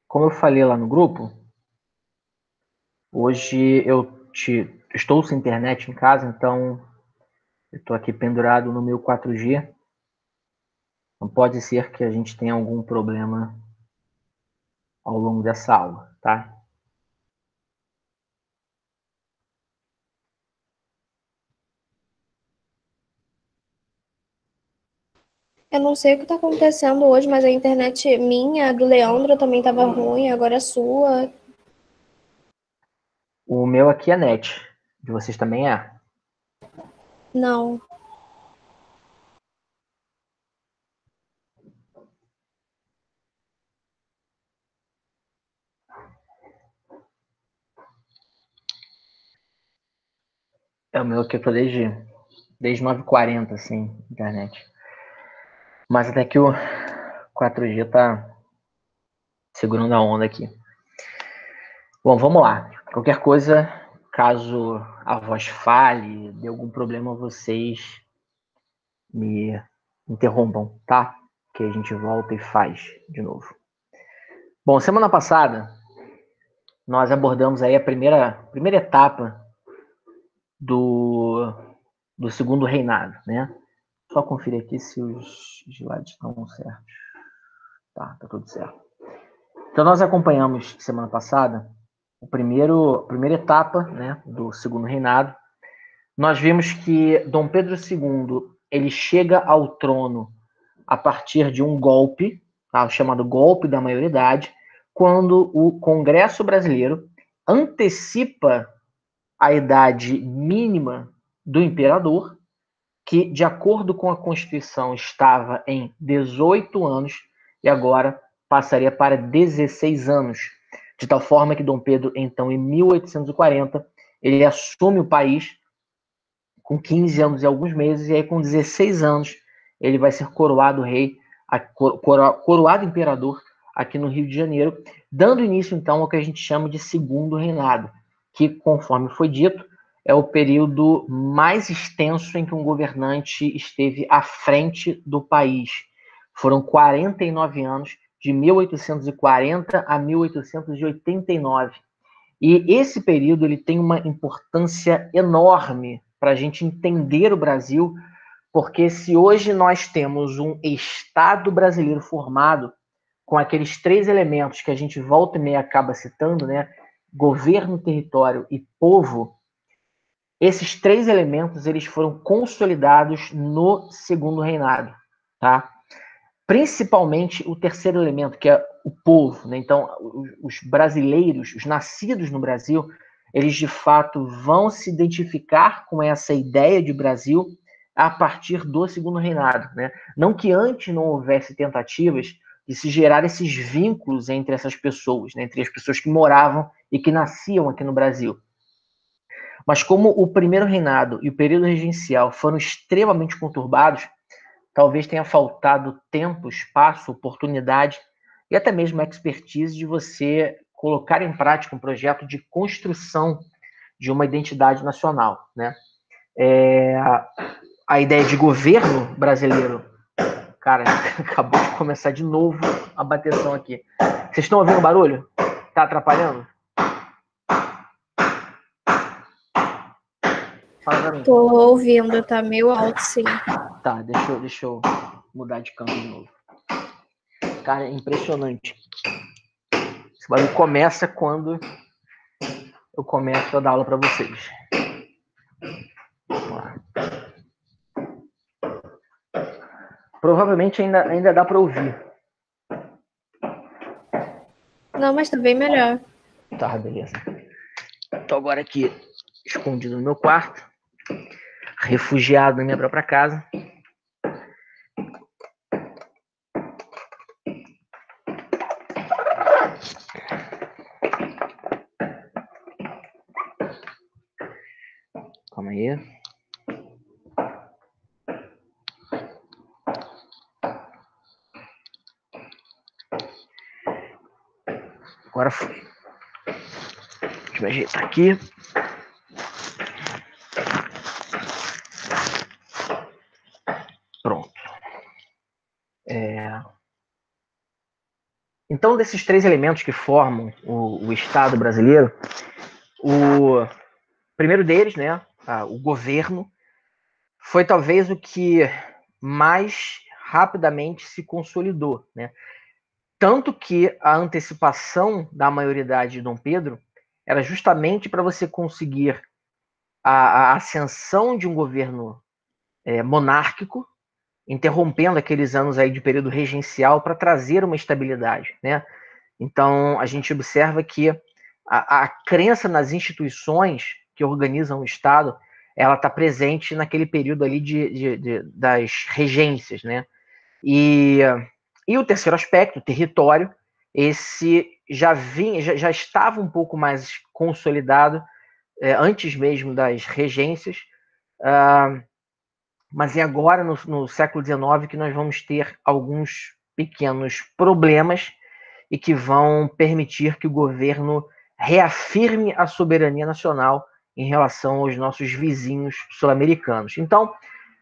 Como eu falei lá no grupo, hoje estou sem internet em casa, então eu estou aqui pendurado no meu 4G. Não pode ser que a gente tenha algum problema ao longo dessa aula, tá? Eu não sei o que está acontecendo hoje, mas a internet minha, do Leandro, também estava ruim, agora a sua. O meu aqui é net. De vocês também é? Não. É o meu aqui, eu tô desde 9h40, assim, internet. Mas até que o 4G tá segurando a onda aqui. Bom, vamos lá. Qualquer coisa, caso a voz falhe, dê algum problema, vocês me interrompam, tá? Que a gente volta e faz de novo. Bom, semana passada nós abordamos aí a primeira etapa do segundo reinado, né? Só conferir aqui se os slides estão certos. Tá tudo certo. Então nós acompanhamos semana passada a primeira etapa, né, do segundo reinado. Nós vimos que Dom Pedro II ele chega ao trono a partir de um golpe, tá, o chamado golpe da maioridade, quando o Congresso Brasileiro antecipa a idade mínima do imperador, que, de acordo com a Constituição, estava em 18 anos e agora passaria para 16 anos. De tal forma que Dom Pedro, então, em 1840, ele assume o país com 15 anos e alguns meses, e aí com 16 anos ele vai ser coroado rei, coroado imperador aqui no Rio de Janeiro, dando início então ao que a gente chama de segundo reinado, que, conforme foi dito, é o período mais extenso em que um governante esteve à frente do país. Foram 49 anos, de 1840 a 1889. E esse período ele tem uma importância enorme para a gente entender o Brasil, porque se hoje nós temos um Estado brasileiro formado com aqueles três elementos que a gente volta e meia acaba citando, né? Governo, território e povo, esses três elementos eles foram consolidados no segundo reinado, tá? Principalmente o terceiro elemento, que é o povo, né? Então, os brasileiros, os nascidos no Brasil, eles de fato vão se identificar com essa ideia de Brasil a partir do segundo reinado, né? Não que antes não houvesse tentativas de se gerar esses vínculos entre essas pessoas, né? Entre as pessoas que moravam e que nasciam aqui no Brasil. Mas como o primeiro reinado e o período regencial foram extremamente conturbados, talvez tenha faltado tempo, espaço, oportunidade e até mesmo a expertise de você colocar em prática um projeto de construção de uma identidade nacional, né? A ideia de governo brasileiro, cara, acabou de começar de novo a bateção aqui. Vocês estão ouvindo o barulho? Tá atrapalhando? Fala pra mim. Tô ouvindo, tá meio alto, sim. Tá, deixa eu mudar de câmera de novo. Cara, é impressionante. Esse barulho começa quando eu começo a dar aula para vocês. Vamos lá. Provavelmente ainda dá para ouvir. Não, mas tá bem melhor. Tá, beleza. Tô agora aqui escondido no meu quarto, refugiado na minha própria casa. Calma aí. Agora foi. Deixa eu ajeitar aqui. Pronto. Então, desses três elementos que formam o Estado brasileiro, o primeiro deles, né, o governo, foi talvez o que mais rapidamente se consolidou, né? Tanto que a antecipação da maioridade de Dom Pedro era justamente para você conseguir a ascensão de um governo monárquico, interrompendo aqueles anos aí de período regencial para trazer uma estabilidade, né? Então, a gente observa que a crença nas instituições que organizam o Estado, ela está presente naquele período ali das regências, né? E o terceiro aspecto, o território, esse já estava um pouco mais consolidado antes mesmo das regências, mas é agora, no século XIX, que nós vamos ter alguns pequenos problemas e que vão permitir que o governo reafirme a soberania nacional em relação aos nossos vizinhos sul-americanos. Então,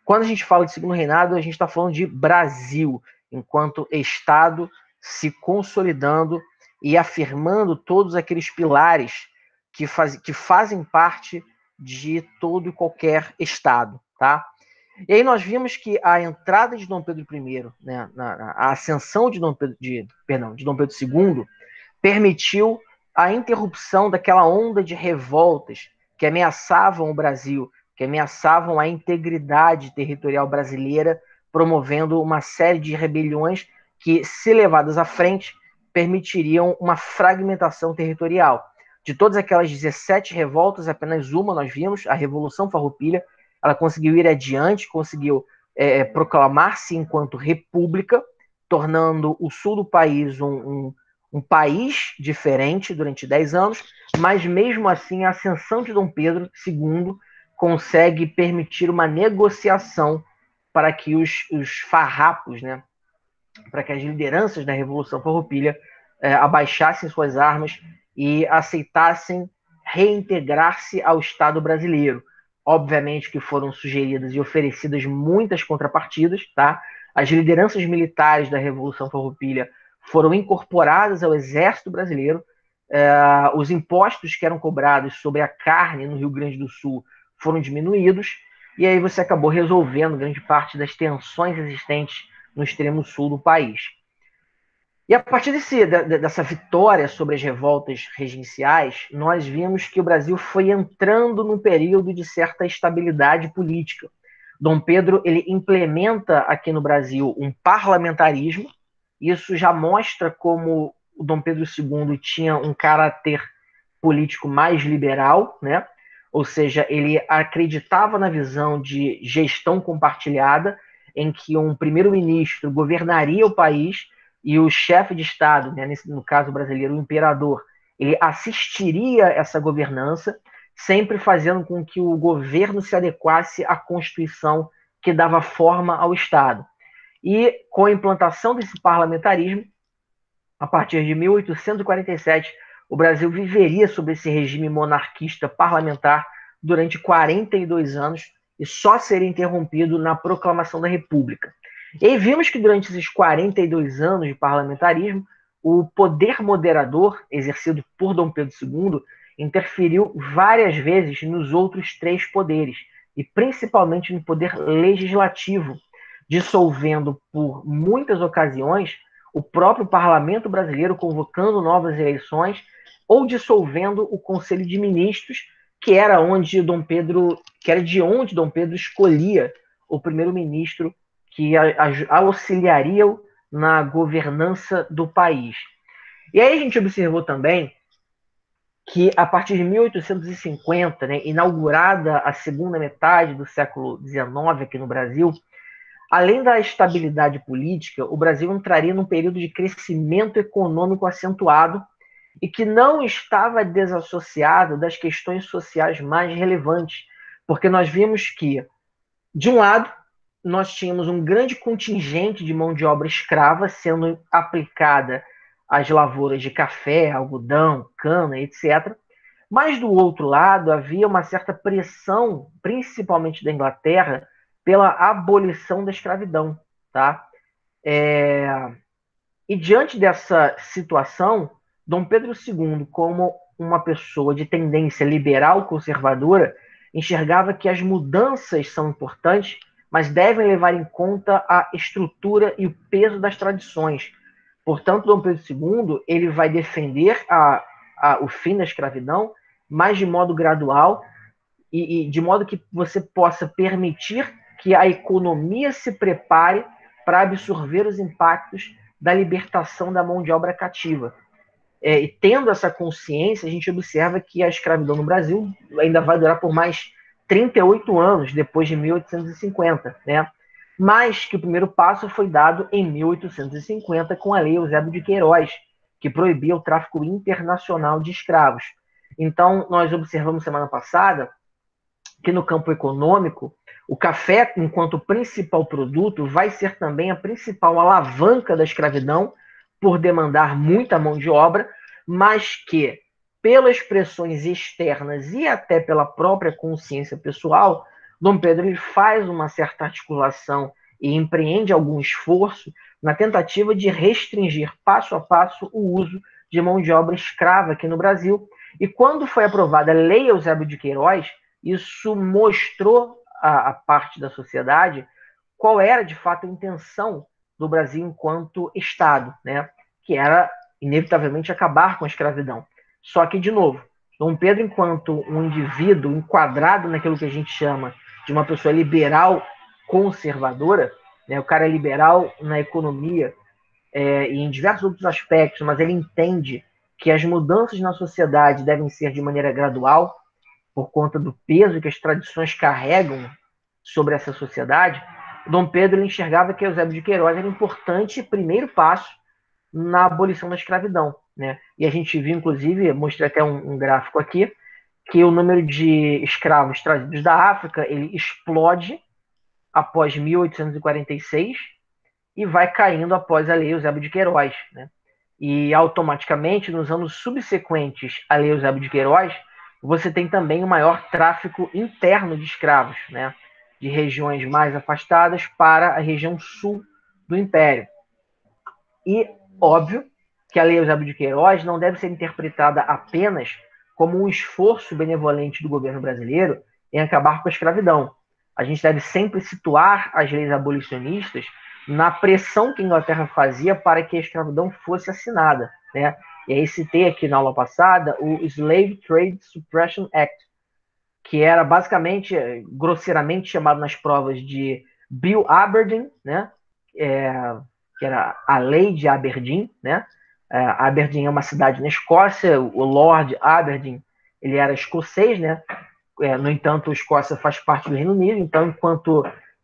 quando a gente fala de segundo reinado, a gente está falando de Brasil, enquanto Estado se consolidando e afirmando todos aqueles pilares que fazem parte de todo e qualquer Estado, tá? E aí nós vimos que a entrada de Dom Pedro I, né, a ascensão de Dom Pedro II, permitiu a interrupção daquela onda de revoltas que ameaçavam o Brasil, que ameaçavam a integridade territorial brasileira, promovendo uma série de rebeliões que, se levadas à frente, permitiriam uma fragmentação territorial. De todas aquelas 17 revoltas, apenas uma nós vimos, a Revolução Farroupilha, ela conseguiu ir adiante, conseguiu proclamar-se enquanto república, tornando o sul do país um país diferente durante 10 anos, mas mesmo assim a ascensão de Dom Pedro II consegue permitir uma negociação para que os farrapos, né, para que as lideranças da Revolução Farroupilha abaixassem suas armas e aceitassem reintegrar-se ao Estado brasileiro. Obviamente que foram sugeridas e oferecidas muitas contrapartidas, tá? As lideranças militares da Revolução Farroupilha foram incorporadas ao Exército Brasileiro, os impostos que eram cobrados sobre a carne no Rio Grande do Sul foram diminuídos, e aí você acabou resolvendo grande parte das tensões existentes no extremo sul do país. E a partir dessa vitória sobre as revoltas regenciais, nós vimos que o Brasil foi entrando num período de certa estabilidade política. Dom Pedro ele implementa aqui no Brasil um parlamentarismo. Isso já mostra como o Dom Pedro II tinha um caráter político mais liberal, né? Ou seja, ele acreditava na visão de gestão compartilhada, em que um primeiro-ministro governaria o país e o chefe de Estado, né, no caso brasileiro, o imperador, ele assistiria essa governança, sempre fazendo com que o governo se adequasse à Constituição que dava forma ao Estado. E com a implantação desse parlamentarismo, a partir de 1847, o Brasil viveria sob esse regime monarquista parlamentar durante 42 anos e só seria interrompido na proclamação da República. E aí vimos que durante esses 42 anos de parlamentarismo, o poder moderador exercido por Dom Pedro II interferiu várias vezes nos outros três poderes, e principalmente no poder legislativo, dissolvendo por muitas ocasiões o próprio parlamento brasileiro, convocando novas eleições, ou dissolvendo o Conselho de Ministros, que era de onde Dom Pedro escolhia o primeiro-ministro que auxiliaria na governança do país. E aí a gente observou também que a partir de 1850, né, inaugurada a segunda metade do século XIX aqui no Brasil, além da estabilidade política, o Brasil entraria num período de crescimento econômico acentuado e que não estava desassociado das questões sociais mais relevantes, porque nós vimos que, de um lado, nós tínhamos um grande contingente de mão de obra escrava sendo aplicada às lavouras de café, algodão, cana, etc. Mas, do outro lado, havia uma certa pressão, principalmente da Inglaterra, pela abolição da escravidão, tá? E diante dessa situação, Dom Pedro II, como uma pessoa de tendência liberal conservadora, enxergava que as mudanças são importantes, mas devem levar em conta a estrutura e o peso das tradições. Portanto, Dom Pedro II ele vai defender o fim da escravidão, mas de modo gradual e de modo que você possa permitir que a economia se prepare para absorver os impactos da libertação da mão de obra cativa. E tendo essa consciência, a gente observa que a escravidão no Brasil ainda vai durar por mais 38 anos, depois de 1850, né? Mas que o primeiro passo foi dado em 1850 com a Lei Eusébio de Queiroz, que proibia o tráfico internacional de escravos. Então, nós observamos semana passada que no campo econômico, o café, enquanto principal produto, vai ser também a principal alavanca da escravidão, por demandar muita mão de obra, mas que, pelas pressões externas e até pela própria consciência pessoal, Dom Pedro ele faz uma certa articulação e empreende algum esforço na tentativa de restringir passo a passo o uso de mão de obra escrava aqui no Brasil. E quando foi aprovada a Lei Eusébio de Queiroz, isso mostrou a parte da sociedade qual era, de fato, a intenção do Brasil enquanto Estado, né? Que era, inevitavelmente, acabar com a escravidão. Só que, de novo, Dom Pedro, enquanto um indivíduo enquadrado naquilo que a gente chama de uma pessoa liberal conservadora, né? O cara é liberal na economia e em diversos outros aspectos, mas ele entende que as mudanças na sociedade devem ser de maneira gradual, por conta do peso que as tradições carregam sobre essa sociedade. Dom Pedro enxergava que Eusébio de Queiroz era um importante primeiro passo na abolição da escravidão, né? E a gente viu, inclusive, mostrei até um gráfico aqui, que o número de escravos trazidos da África ele explode após 1846 e vai caindo após a Lei Eusébio de Queiroz, né? E automaticamente, nos anos subsequentes à Lei Eusébio de Queiroz, você tem também o maior tráfico interno de escravos, né? De regiões mais afastadas para a região sul do Império. E, óbvio, que a Lei Eusébio de Queiroz não deve ser interpretada apenas como um esforço benevolente do governo brasileiro em acabar com a escravidão. A gente deve sempre situar as leis abolicionistas na pressão que a Inglaterra fazia para que a escravidão fosse assinada, né? E aí citei aqui na aula passada o Slave Trade Suppression Act, que era basicamente, grosseiramente chamado nas provas de Bill Aberdeen, né? Que era a lei de Aberdeen, né? Aberdeen é uma cidade na Escócia, o Lord Aberdeen, ele era escocês, né? No entanto, a Escócia faz parte do Reino Unido, então,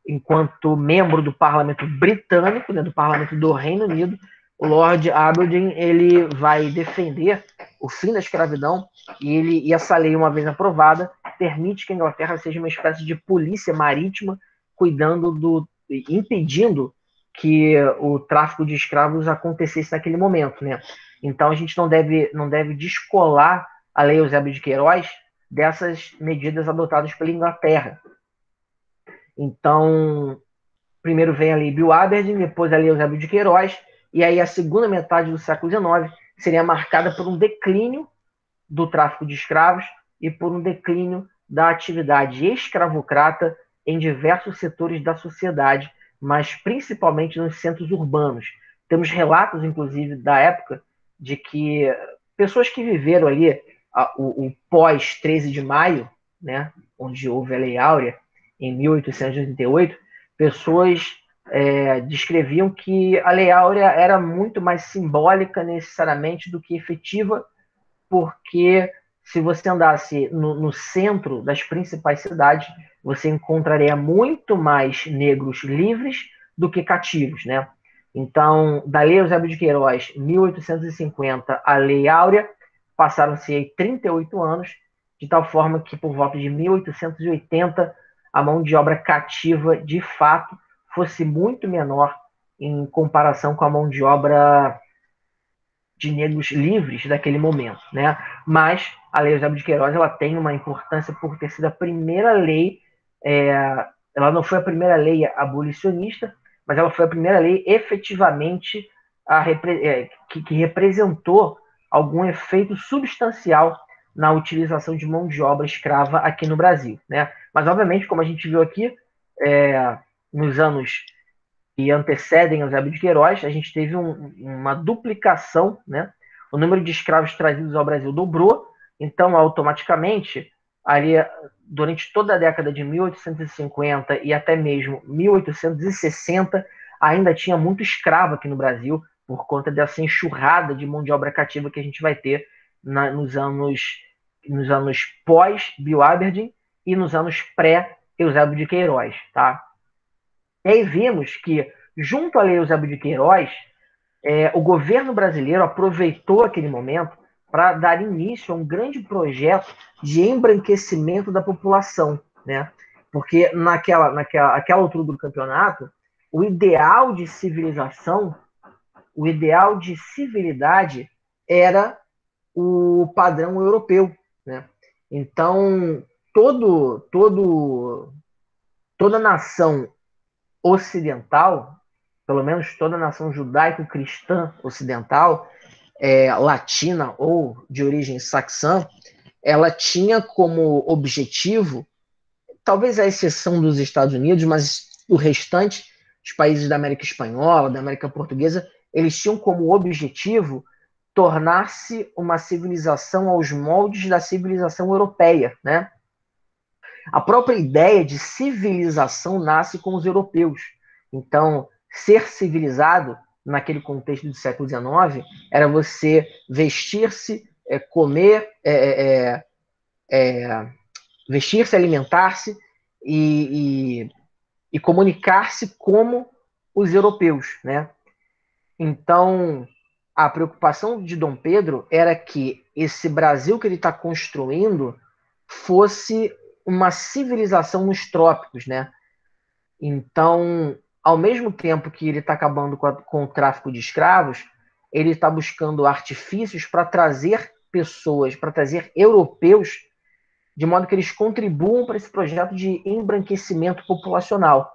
enquanto membro do parlamento britânico, né, do parlamento do Reino Unido, o Lord Aberdeen ele vai defender o fim da escravidão e essa lei, uma vez aprovada, permite que a Inglaterra seja uma espécie de polícia marítima impedindo que o tráfico de escravos acontecesse naquele momento, né? Então a gente não deve descolar a Lei Eusébio de Queiroz dessas medidas adotadas pela Inglaterra. Então, primeiro vem a Lei Bill Aberdeen, depois a Lei Eusébio de Queiroz, e aí a segunda metade do século XIX seria marcada por um declínio do tráfico de escravos e por um declínio da atividade escravocrata em diversos setores da sociedade, mas principalmente nos centros urbanos. Temos relatos, inclusive, da época, de que pessoas que viveram ali o pós-13 de maio, né, onde houve a Lei Áurea, em 1888, pessoas descreviam que a Lei Áurea era muito mais simbólica necessariamente do que efetiva, porque se você andasse no centro das principais cidades, você encontraria muito mais negros livres do que cativos, né? Então, da Lei Eusébio de Queiroz, 1850, a Lei Áurea, passaram-se aí 38 anos, de tal forma que por volta de 1880, a mão de obra cativa, de fato, fosse muito menor em comparação com a mão de obra de negros livres daquele momento, né? Mas a Lei Eusébio de Queiroz ela tem uma importância por ter sido a primeira lei, ela não foi a primeira lei abolicionista, mas ela foi a primeira lei efetivamente que representou algum efeito substancial na utilização de mão de obra escrava aqui no Brasil, né? Mas, obviamente, como a gente viu aqui, nos anos que antecedem Eusébio de Queiroz, a gente teve uma duplicação, né? O número de escravos trazidos ao Brasil dobrou, então, automaticamente, ali, durante toda a década de 1850 e até mesmo 1860, ainda tinha muito escravo aqui no Brasil, por conta dessa enxurrada de mão de obra cativa que a gente vai ter nos anos pós-Bill Aberdeen e nos anos pré-Eusébio de Queiroz, tá? E aí vimos que, junto à Lei Eusébio de Queiroz, o governo brasileiro aproveitou aquele momento para dar início a um grande projeto de embranquecimento da população, né? Porque naquela altura do campeonato, o ideal de civilização, o ideal de civilidade era o padrão europeu, né? Então, toda nação ocidental, pelo menos toda nação judaico-cristã ocidental, latina ou de origem saxã, ela tinha como objetivo, talvez à exceção dos Estados Unidos, mas o restante, os países da América Espanhola, da América Portuguesa, eles tinham como objetivo tornar-se uma civilização aos moldes da civilização europeia, né? A própria ideia de civilização nasce com os europeus. Então, ser civilizado, naquele contexto do século XIX, era você vestir-se, comer, vestir-se, alimentar-se e comunicar-se como os europeus, né? Então, a preocupação de Dom Pedro era que esse Brasil que ele está construindo fosse uma civilização nos trópicos, né? Então, ao mesmo tempo que ele está acabando com o tráfico de escravos, ele está buscando artifícios para trazer pessoas, para trazer europeus, de modo que eles contribuam para esse projeto de embranquecimento populacional.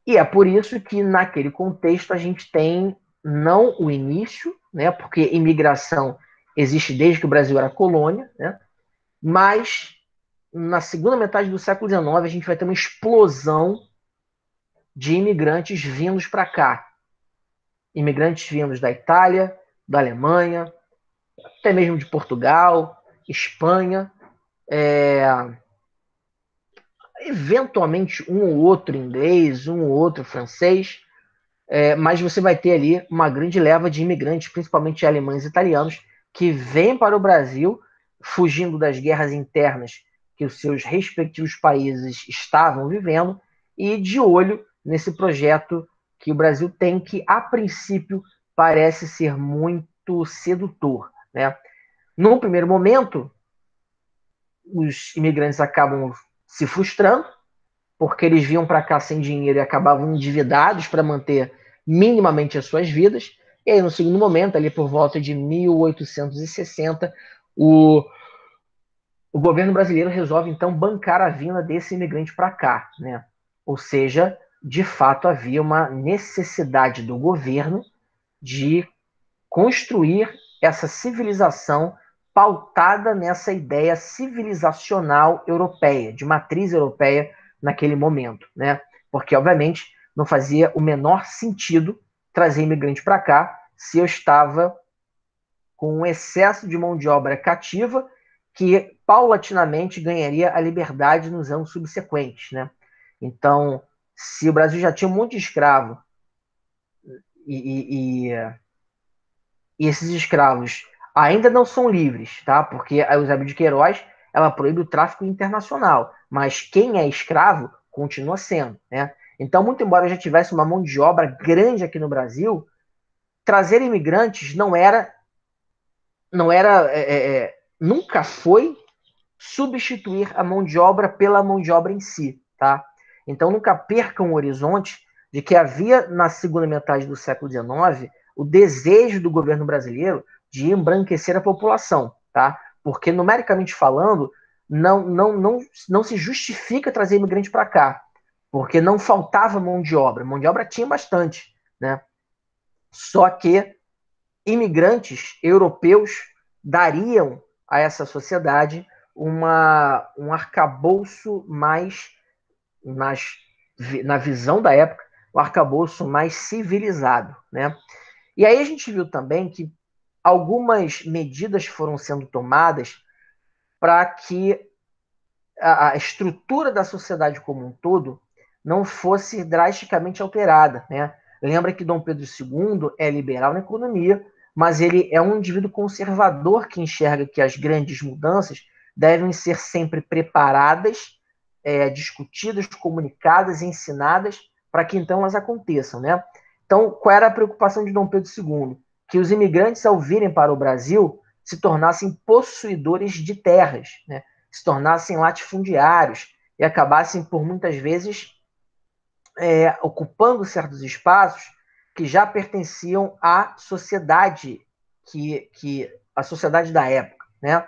E é por isso que, naquele contexto, a gente tem não o início, né, porque imigração existe desde que o Brasil era colônia, né, mas na segunda metade do século XIX a gente vai ter uma explosão de imigrantes vindos para cá. Imigrantes vindos da Itália, da Alemanha, até mesmo de Portugal, Espanha, eventualmente um ou outro inglês, um ou outro francês, mas você vai ter ali uma grande leva de imigrantes, principalmente alemães e italianos, que vêm para o Brasil, fugindo das guerras internas que os seus respectivos países estavam vivendo, e de olho nesse projeto que o Brasil tem, que a princípio parece ser muito sedutor, né? Num primeiro momento, os imigrantes acabam se frustrando, porque eles vinham para cá sem dinheiro e acabavam endividados para manter minimamente as suas vidas. E aí, no segundo momento, ali por volta de 1860, o governo brasileiro resolve, então, bancar a vinda desse imigrante para cá, né? Ou seja, de fato, havia uma necessidade do governo de construir essa civilização pautada nessa ideia civilizacional europeia, de matriz europeia naquele momento, né? Porque, obviamente, não fazia o menor sentido trazer imigrante para cá se eu estava com um excesso de mão de obra cativa que paulatinamente ganharia a liberdade nos anos subsequentes, né? Então, se o Brasil já tinha um monte de escravo e esses escravos ainda não são livres, tá? Porque a Eusébio de Queiroz, ela proíbe o tráfico internacional, mas quem é escravo continua sendo, né? Então, muito embora já tivesse uma mão de obra grande aqui no Brasil, trazer imigrantes nunca foi substituir a mão de obra pela mão de obra em si, tá? Então, nunca percam o horizonte de que havia, na segunda metade do século XIX, o desejo do governo brasileiro de embranquecer a população, tá? Porque, numericamente falando, não se justifica trazer imigrante para cá, porque não faltava mão de obra tinha bastante, né? Só que imigrantes europeus dariam a essa sociedade um arcabouço mais, na visão da época, um arcabouço mais civilizado, né? E aí a gente viu também que algumas medidas foram sendo tomadas para que a estrutura da sociedade como um todo não fosse drasticamente alterada, né? Lembra que Dom Pedro II é liberal na economia, mas ele é um indivíduo conservador que enxerga que as grandes mudanças devem ser sempre preparadas, discutidas, comunicadas, ensinadas, para que então elas aconteçam, né? Então, qual era a preocupação de Dom Pedro II? Que os imigrantes, ao virem para o Brasil, se tornassem possuidores de terras, né? Se tornassem latifundiários e acabassem, por muitas vezes, ocupando certos espaços que já pertenciam à sociedade, a sociedade da época, né?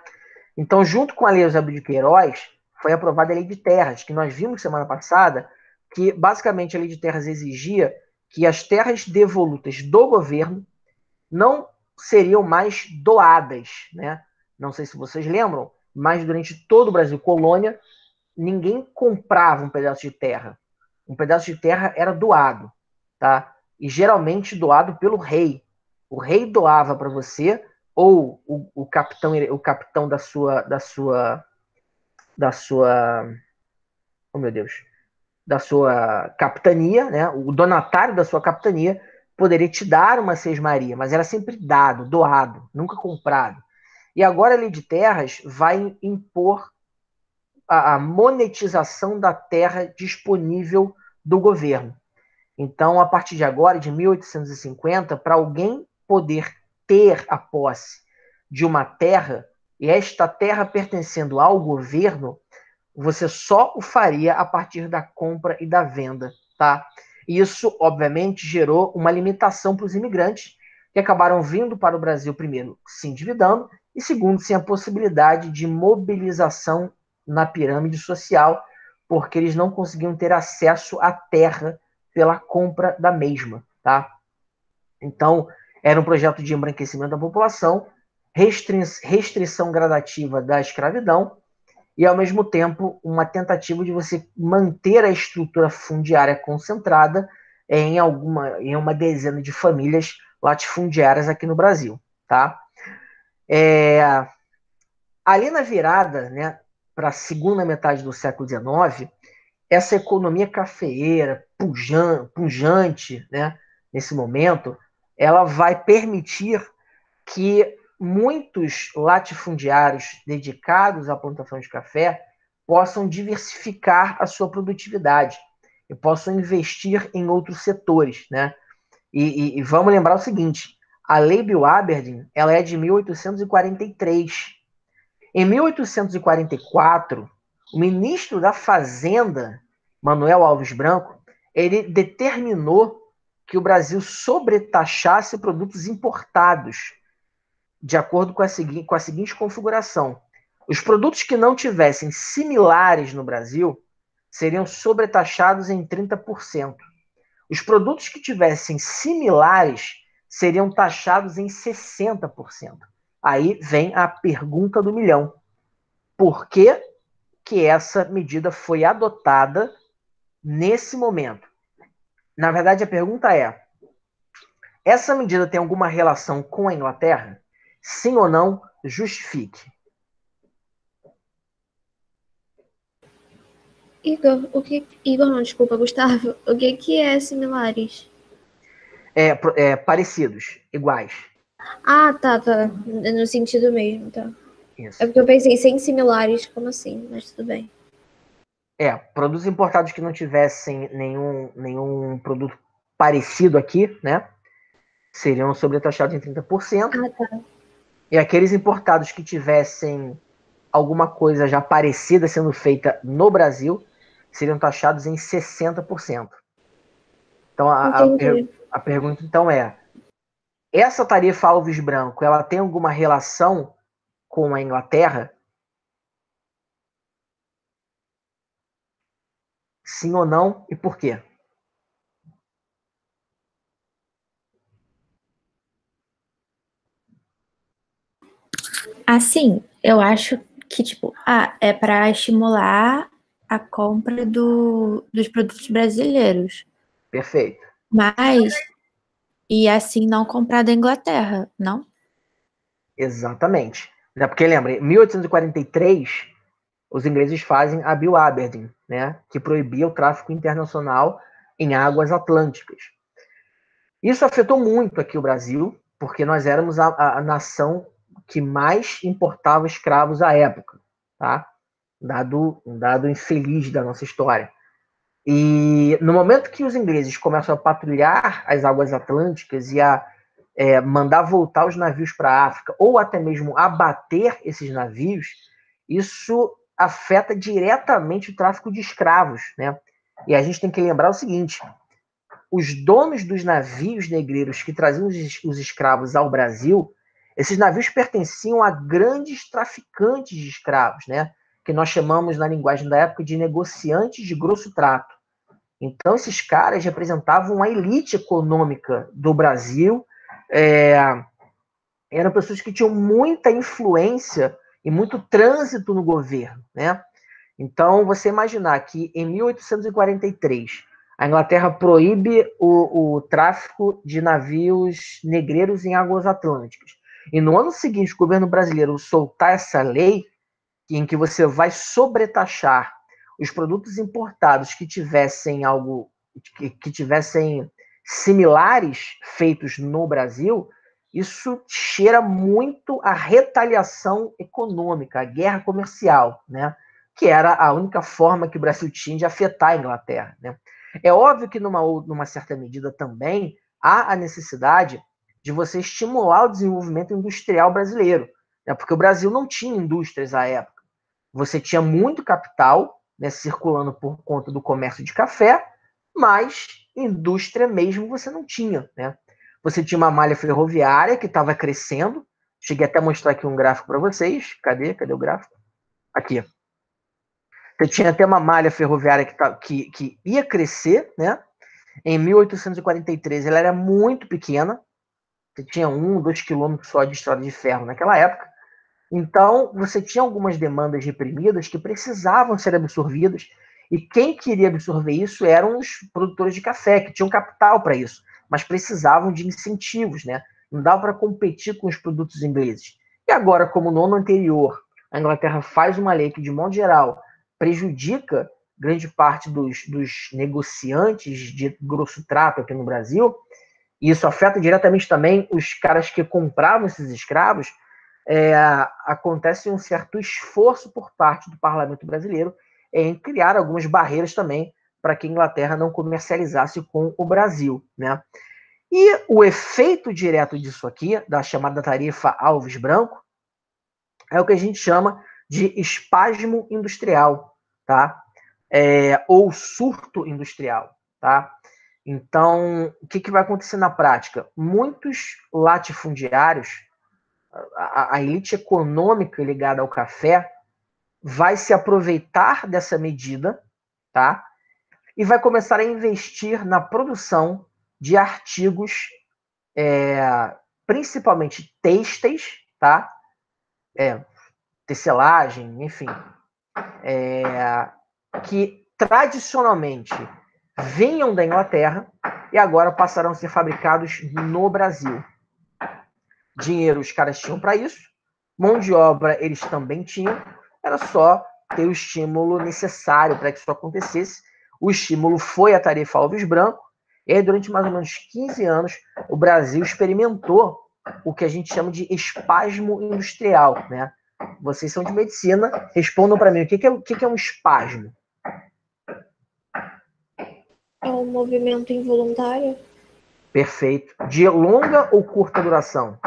Então, junto com a Lei Eusébio de Queiroz, foi aprovada a Lei de Terras, que nós vimos semana passada, que basicamente a Lei de Terras exigia que as terras devolutas do governo não seriam mais doadas, né? Não sei se vocês lembram, mas durante todo o Brasil colônia, ninguém comprava um pedaço de terra. Um pedaço de terra era doado, tá? E geralmente doado pelo rei. O rei doava para você ou o capitão da sua, oh meu Deus, da sua capitania, né? O donatário da sua capitania poderia te dar uma sesmaria, mas era sempre dado, doado, nunca comprado. E agora a Lei de Terras vai impor a monetização da terra disponível do governo. Então, a partir de agora, de 1850, para alguém poder ter a posse de uma terra, e esta terra pertencendo ao governo, você só o faria a partir da compra e da venda, tá? Isso, obviamente, gerou uma limitação para os imigrantes, que acabaram vindo para o Brasil, primeiro, se endividando, e segundo, sem a possibilidade de mobilização na pirâmide social, porque eles não conseguiam ter acesso à terra pela compra da mesma, tá? Então, era um projeto de embranquecimento da população, restrição gradativa da escravidão, e, ao mesmo tempo, uma tentativa de você manter a estrutura fundiária concentrada em uma dezena de famílias latifundiárias aqui no Brasil. Tá? Ali na virada, né, para a segunda metade do século XIX, essa economia cafeeira, pujante, né, nesse momento, ela vai permitir que muitos latifundiários dedicados à plantação de café possam diversificar a sua produtividade e possam investir em outros setores, né? E vamos lembrar o seguinte: a Lei Bill Aberdeen, ela é de 1843. Em 1844, o ministro da Fazenda, Manuel Alves Branco, ele determinou que o Brasil sobretaxasse produtos importados de acordo com a seguinte configuração: os produtos que não tivessem similares no Brasil seriam sobretaxados em 30%. Os produtos que tivessem similares seriam taxados em 60%. Aí vem a pergunta do milhão: por que que essa medida foi adotada nesse momento? Na verdade, a pergunta é: essa medida tem alguma relação com a Inglaterra? Sim ou não? Justifique. Igor, não, desculpa, Gustavo. O que é similares? Parecidos, iguais. Ah, tá. No sentido mesmo, tá. É Isso. porque eu pensei sem similares, como assim? Mas tudo bem. Produtos importados que não tivessem nenhum produto parecido aqui, né? Seriam sobretaxados em 30%. Ah, tá. E aqueles importados que tivessem alguma coisa já parecida sendo feita no Brasil seriam taxados em 60%. Então, Entendi. a pergunta então é: essa tarifa Alves Branco, ela tem alguma relação com a Inglaterra? Sim ou não? E por quê? Assim, eu acho que, tipo, é para estimular a compra dos produtos brasileiros. Perfeito. Mas, e assim não comprar da Inglaterra, não? Exatamente. Né? Porque lembra, em 1843, os ingleses fazem a Bill Aberdeen, né? Que proibia o tráfico internacional em águas atlânticas. Isso afetou muito aqui o Brasil, porque nós éramos a nação que mais importava escravos à época, tá? Um dado infeliz da nossa história. E no momento que os ingleses começam a patrulhar as águas atlânticas e a mandar voltar os navios para a África, ou até mesmo abater esses navios, isso afeta diretamente o tráfico de escravos, né? E a gente tem que lembrar o seguinte: os donos dos navios negreiros que traziam os escravos ao Brasil, esses navios pertenciam a grandes traficantes de escravos, né? Que nós chamamos na linguagem da época de negociantes de grosso trato. Então, esses caras representavam a elite econômica do Brasil, eram pessoas que tinham muita influência e muito trânsito no governo, né? Então, você imaginar que em 1843 a Inglaterra proíbe o tráfico de navios negreiros em águas atlânticas. E no ano seguinte, o governo brasileiro soltar essa lei em que você vai sobretaxar os produtos importados que tivessem que tivessem similares feitos no Brasil, isso cheira muito a retaliação econômica, a guerra comercial, né? Que era a única forma que o Brasil tinha de afetar a Inglaterra, né? É óbvio que numa certa medida também há a necessidade de você estimular o desenvolvimento industrial brasileiro, né? Porque o Brasil não tinha indústrias à época. Você tinha muito capital, né, circulando por conta do comércio de café, mas indústria mesmo você não tinha, né? Você tinha uma malha ferroviária que estava crescendo. Cheguei até a mostrar aqui um gráfico para vocês. Cadê o gráfico? Aqui. Você tinha até uma malha ferroviária que ia crescer, né? Em 1843 ela era muito pequena. Você tinha 2 quilômetros só de estrada de ferro naquela época. Então, você tinha algumas demandas reprimidas que precisavam ser absorvidas, e quem queria absorver isso eram os produtores de café, que tinham capital para isso, mas precisavam de incentivos, né? Não dava para competir com os produtos ingleses. E agora, como no ano anterior, a Inglaterra faz uma lei que, de modo geral, prejudica grande parte dos negociantes de grosso trato aqui no Brasil, e isso afeta diretamente também os caras que compravam esses escravos, acontece um certo esforço por parte do parlamento brasileiro em criar algumas barreiras também para que a Inglaterra não comercializasse com o Brasil, né? E o efeito direto disso aqui, da chamada tarifa Alves Branco, é o que a gente chama de espasmo industrial, tá? Ou surto industrial, tá? Então, o que vai acontecer na prática? Muitos latifundiários, a elite econômica ligada ao café, vai se aproveitar dessa medida, tá? E vai começar a investir na produção de artigos, principalmente têxteis, tá? Tecelagem, enfim, que tradicionalmente vinham da Inglaterra e agora passarão a ser fabricados no Brasil. Dinheiro os caras tinham para isso, mão de obra eles também tinham, era só ter o estímulo necessário para que isso acontecesse. O estímulo foi a tarifa Alves Branco, e aí, durante mais ou menos 15 anos, o Brasil experimentou o que a gente chama de espasmo industrial, né? Vocês são de medicina, respondam para mim, o que é um espasmo? É um movimento involuntário? Perfeito. De longa ou curta duração?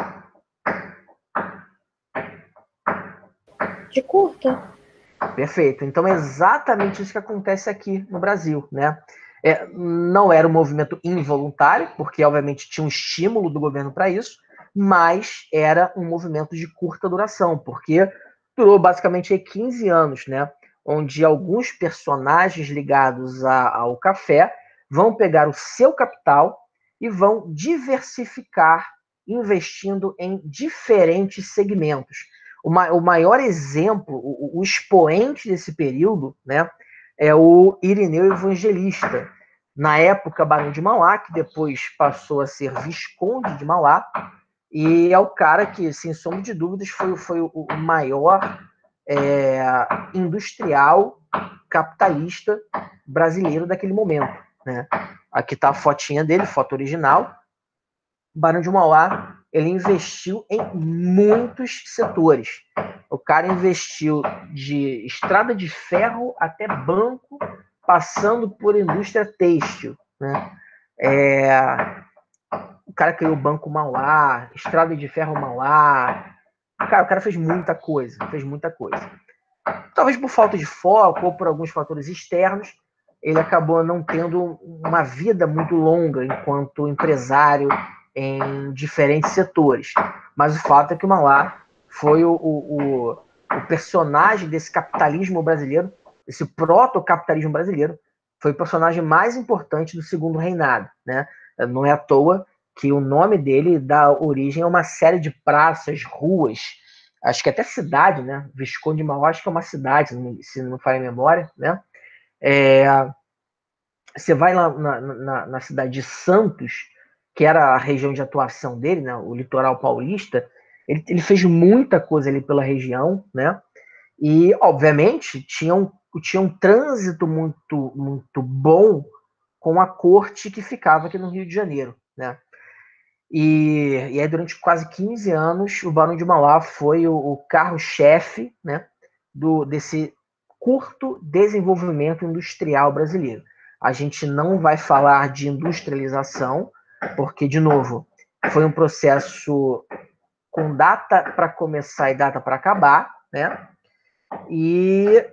De curta. Perfeito. Então é exatamente isso que acontece aqui no Brasil, né? Não era um movimento involuntário, porque obviamente tinha um estímulo do governo para isso, mas era um movimento de curta duração, porque durou basicamente 15 anos, né? Onde alguns personagens ligados ao café vão pegar o seu capital e vão diversificar investindo em diferentes segmentos. o maior exemplo, o expoente desse período, né, é o Irineu Evangelista, na época Barão de Mauá, que depois passou a ser Visconde de Mauá, e é o cara que, sem sombra de dúvidas, foi o maior industrial capitalista brasileiro daquele momento, né? Aqui está a fotinha dele, foto original. O Barão de Mauá, ele investiu em muitos setores. O cara investiu de estrada de ferro até banco, passando por indústria têxtil, né? O cara criou o Banco Mauá, estrada de ferro Mauá. Cara, o cara fez muita coisa, Talvez por falta de foco ou por alguns fatores externos, ele acabou não tendo uma vida muito longa enquanto empresário em diferentes setores. Mas o fato é que o Mauá foi o personagem desse capitalismo brasileiro, esse proto-capitalismo brasileiro, foi o personagem mais importante do segundo reinado, né? Não é à toa que o nome dele dá origem a uma série de praças, ruas, acho que até cidade, né? Visconde de Mauá, acho que é uma cidade, se não falha a memória, né? Você vai lá na cidade de Santos, que era a região de atuação dele, né? O litoral paulista, ele fez muita coisa ali pela região, né? E, obviamente, tinha um trânsito muito, muito bom com a corte que ficava aqui no Rio de Janeiro, né? E aí, durante quase 15 anos, o Barão de Mauá foi o carro-chefe, né, desse curto desenvolvimento industrial brasileiro. A gente não vai falar de industrialização, porque, de novo, foi um processo com data para começar e data para acabar, né? E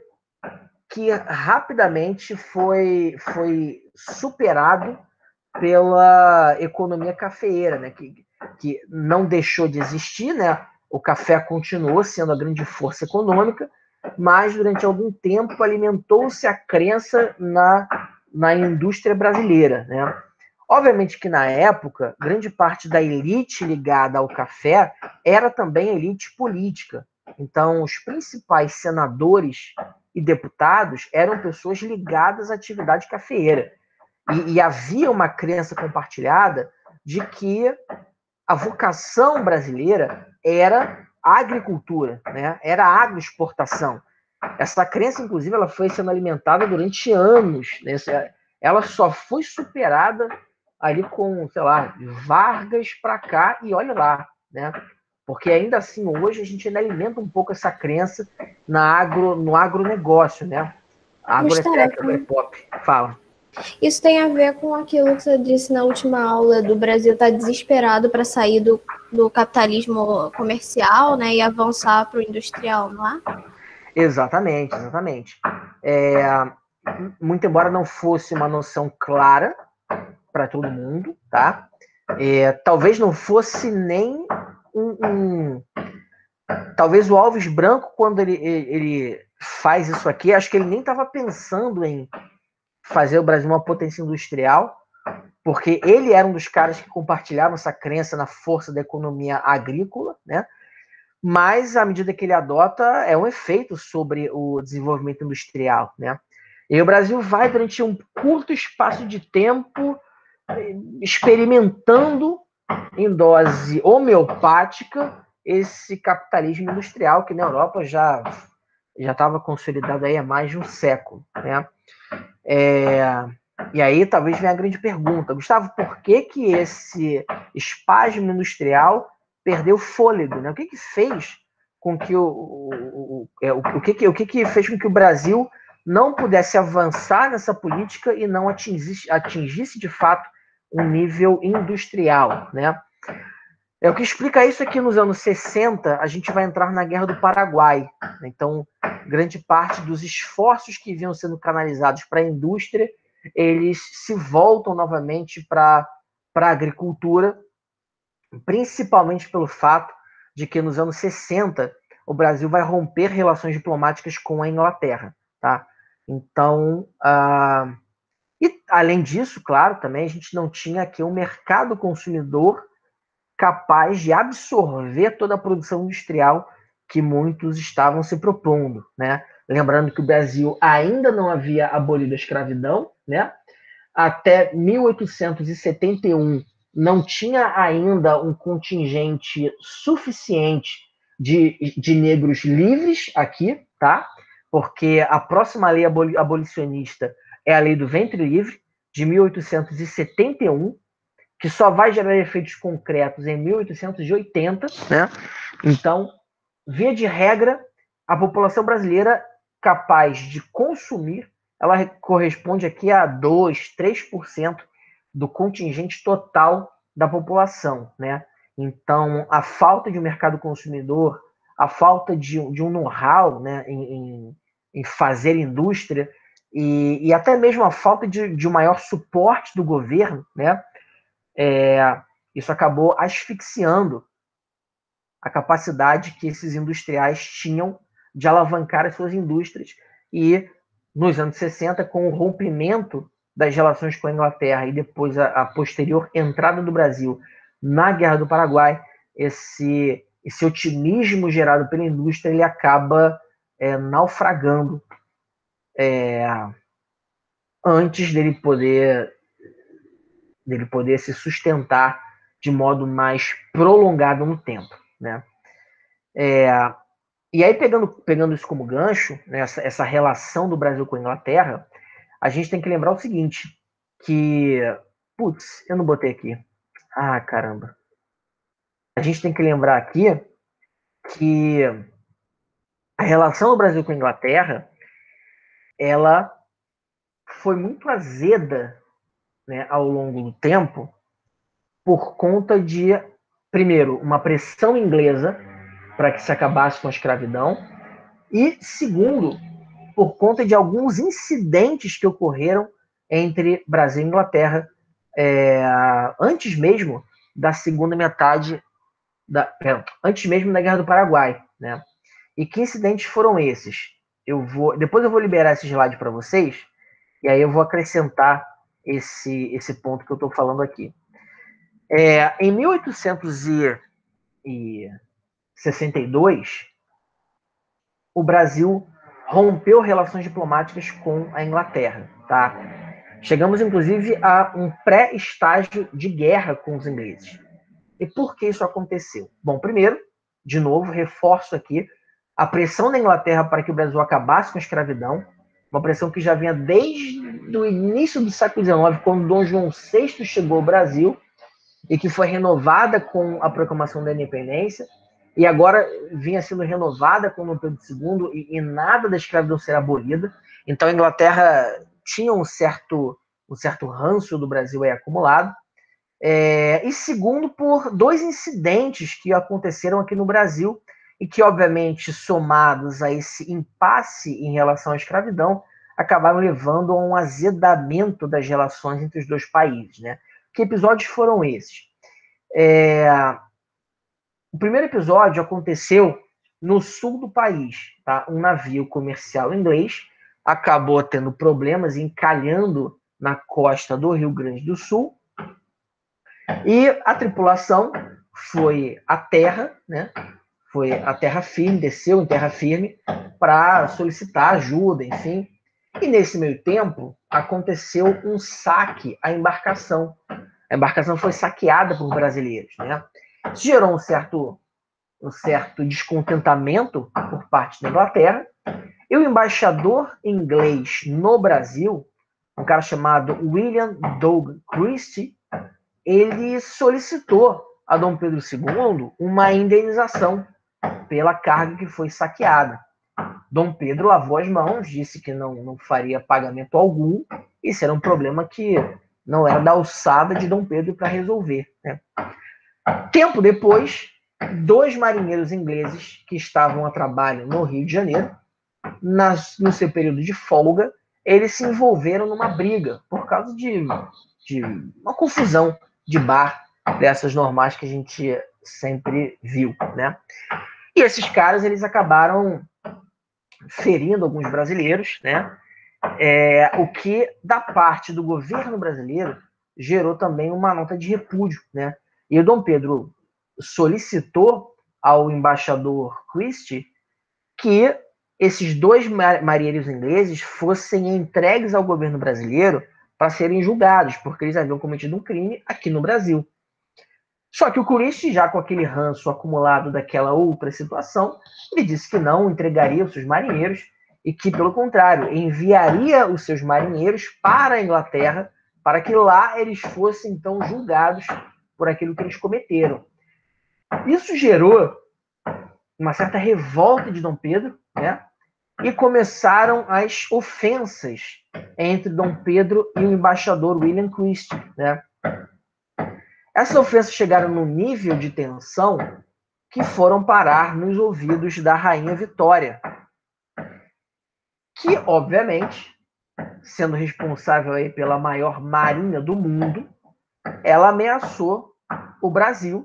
que rapidamente foi superado pela economia cafeeira, né? Que não deixou de existir, né? O café continuou sendo a grande força econômica, mas durante algum tempo alimentou-se a crença na indústria brasileira, né? Obviamente que na época, grande parte da elite ligada ao café era também elite política. Então, os principais senadores e deputados eram pessoas ligadas à atividade cafeeira. E havia uma crença compartilhada de que a vocação brasileira era a agricultura, né? Era a agroexportação. Essa crença, inclusive, ela foi sendo alimentada durante anos, né? Ela só foi superada ali com, sei lá, Vargas para cá e olha lá, né? Porque ainda assim, hoje, a gente ainda alimenta um pouco essa crença no agronegócio, né? Agrotech, agropop. Fala. Isso tem a ver com aquilo que você disse na última aula, do Brasil estar desesperado para sair do capitalismo comercial, né, e avançar para o industrial, não é? Exatamente. Muito embora não fosse uma noção clara para todo mundo, tá? Talvez não fosse nem talvez o Alves Branco, quando ele faz isso aqui, acho que ele nem estava pensando em fazer o Brasil uma potência industrial, porque ele era um dos caras que compartilhavam essa crença na força da economia agrícola, né? Mas, à medida que ele adota, é um efeito sobre o desenvolvimento industrial, né? E o Brasil vai, durante um curto espaço de tempo, experimentando em dose homeopática esse capitalismo industrial que na Europa já estava consolidado aí há mais de um século, né? E aí talvez venha a grande pergunta, Gustavo, por que esse espasmo industrial perdeu fôlego, né? O que fez com que o que fez com que o Brasil não pudesse avançar nessa política e não atingisse de fato um nível industrial, né? O que explica isso é que nos anos 60 a gente vai entrar na Guerra do Paraguai. Então, grande parte dos esforços que vinham sendo canalizados para a indústria, eles se voltam novamente para a agricultura, principalmente pelo fato de que nos anos 60 o Brasil vai romper relações diplomáticas com a Inglaterra, tá? Então, e além disso, claro, também a gente não tinha aqui um mercado consumidor capaz de absorver toda a produção industrial que muitos estavam se propondo, né? Lembrando que o Brasil ainda não havia abolido a escravidão, né? Até 1871 não tinha ainda um contingente suficiente de negros livres aqui, tá? Porque a próxima lei abolicionista é a Lei do Ventre Livre, de 1871, que só vai gerar efeitos concretos em 1880, né? Então, via de regra, a população brasileira capaz de consumir, ela corresponde aqui a 2, 3% do contingente total da população, né? Então, a falta de um mercado consumidor, a falta de um know-how, né, em fazer indústria, e até mesmo a falta de um maior suporte do governo, né, isso acabou asfixiando a capacidade que esses industriais tinham de alavancar as suas indústrias. E nos anos 60, com o rompimento das relações com a Inglaterra e depois a posterior entrada do Brasil na Guerra do Paraguai, esse otimismo gerado pela indústria ele acaba naufragando antes dele poder se sustentar de modo mais prolongado no tempo, né? E aí, pegando isso como gancho, né, essa relação do Brasil com a Inglaterra, a gente tem que lembrar o seguinte, que... Putz, eu não botei aqui. Ah, caramba. A gente tem que lembrar aqui que a relação do Brasil com a Inglaterra, ela foi muito azeda, né, ao longo do tempo, por conta de, primeiro, uma pressão inglesa para que se acabasse com a escravidão, e, segundo, por conta de alguns incidentes que ocorreram entre Brasil e Inglaterra antes mesmo da segunda metade, antes mesmo da Guerra do Paraguai, né? E que incidentes foram esses? Depois eu vou liberar esse slide para vocês, e aí eu vou acrescentar esse ponto que eu estou falando aqui. Em 1862, o Brasil rompeu relações diplomáticas com a Inglaterra, tá? Chegamos, inclusive, a um pré-estágio de guerra com os ingleses. E por que isso aconteceu? Bom, primeiro, de novo, reforço aqui a pressão da Inglaterra para que o Brasil acabasse com a escravidão, uma pressão que já vinha desde o início do século XIX, quando Dom João VI chegou ao Brasil, e que foi renovada com a proclamação da independência, e agora vinha sendo renovada com o Pedro II, e nada da escravidão ser abolida. Então a Inglaterra tinha um certo ranço do Brasil aí acumulado. E segundo, por dois incidentes que aconteceram aqui no Brasil, e que, obviamente, somados a esse impasse em relação à escravidão, acabaram levando a um azedamento das relações entre os dois países, né? Que episódios foram esses? O primeiro episódio aconteceu no sul do país, tá? Um navio comercial inglês acabou tendo problemas encalhando na costa do Rio Grande do Sul, e a tripulação foi à terra, né? Foi à terra firme, desceu em terra firme para solicitar ajuda, enfim. E nesse meio tempo aconteceu um saque à embarcação. A embarcação foi saqueada por brasileiros, né? Isso gerou um certo descontentamento por parte da Inglaterra, e o embaixador inglês no Brasil, um cara chamado William Doug Christie, ele solicitou a Dom Pedro II uma indenização pela carga que foi saqueada. Dom Pedro lavou as mãos, disse que não faria pagamento algum, isso era um problema que não era da alçada de Dom Pedro para resolver, né? Tempo depois, dois marinheiros ingleses que estavam a trabalho no Rio de Janeiro, no seu período de folga, eles se envolveram numa briga por causa de uma confusão de bar, dessas normais que a gente sempre viu, né? E esses caras, eles acabaram ferindo alguns brasileiros, né? O que, da parte do governo brasileiro, gerou também uma nota de repúdio, né? E o Dom Pedro solicitou ao embaixador Christie que esses 2 marinheiros ingleses fossem entregues ao governo brasileiro para serem julgados, porque eles haviam cometido um crime aqui no Brasil. Só que o Christie, já com aquele ranço acumulado daquela outra situação, ele disse que não entregaria os seus marinheiros e que, pelo contrário, enviaria os seus marinheiros para a Inglaterra para que lá eles fossem, então, julgados por aquilo que eles cometeram. Isso gerou uma certa revolta de Dom Pedro, né? E começaram as ofensas entre Dom Pedro e o embaixador William Christie, né? Essas ofensas chegaram no nível de tensão que foram parar nos ouvidos da Rainha Vitória, que, obviamente, sendo responsável aí pela maior marinha do mundo, ela ameaçou o Brasil,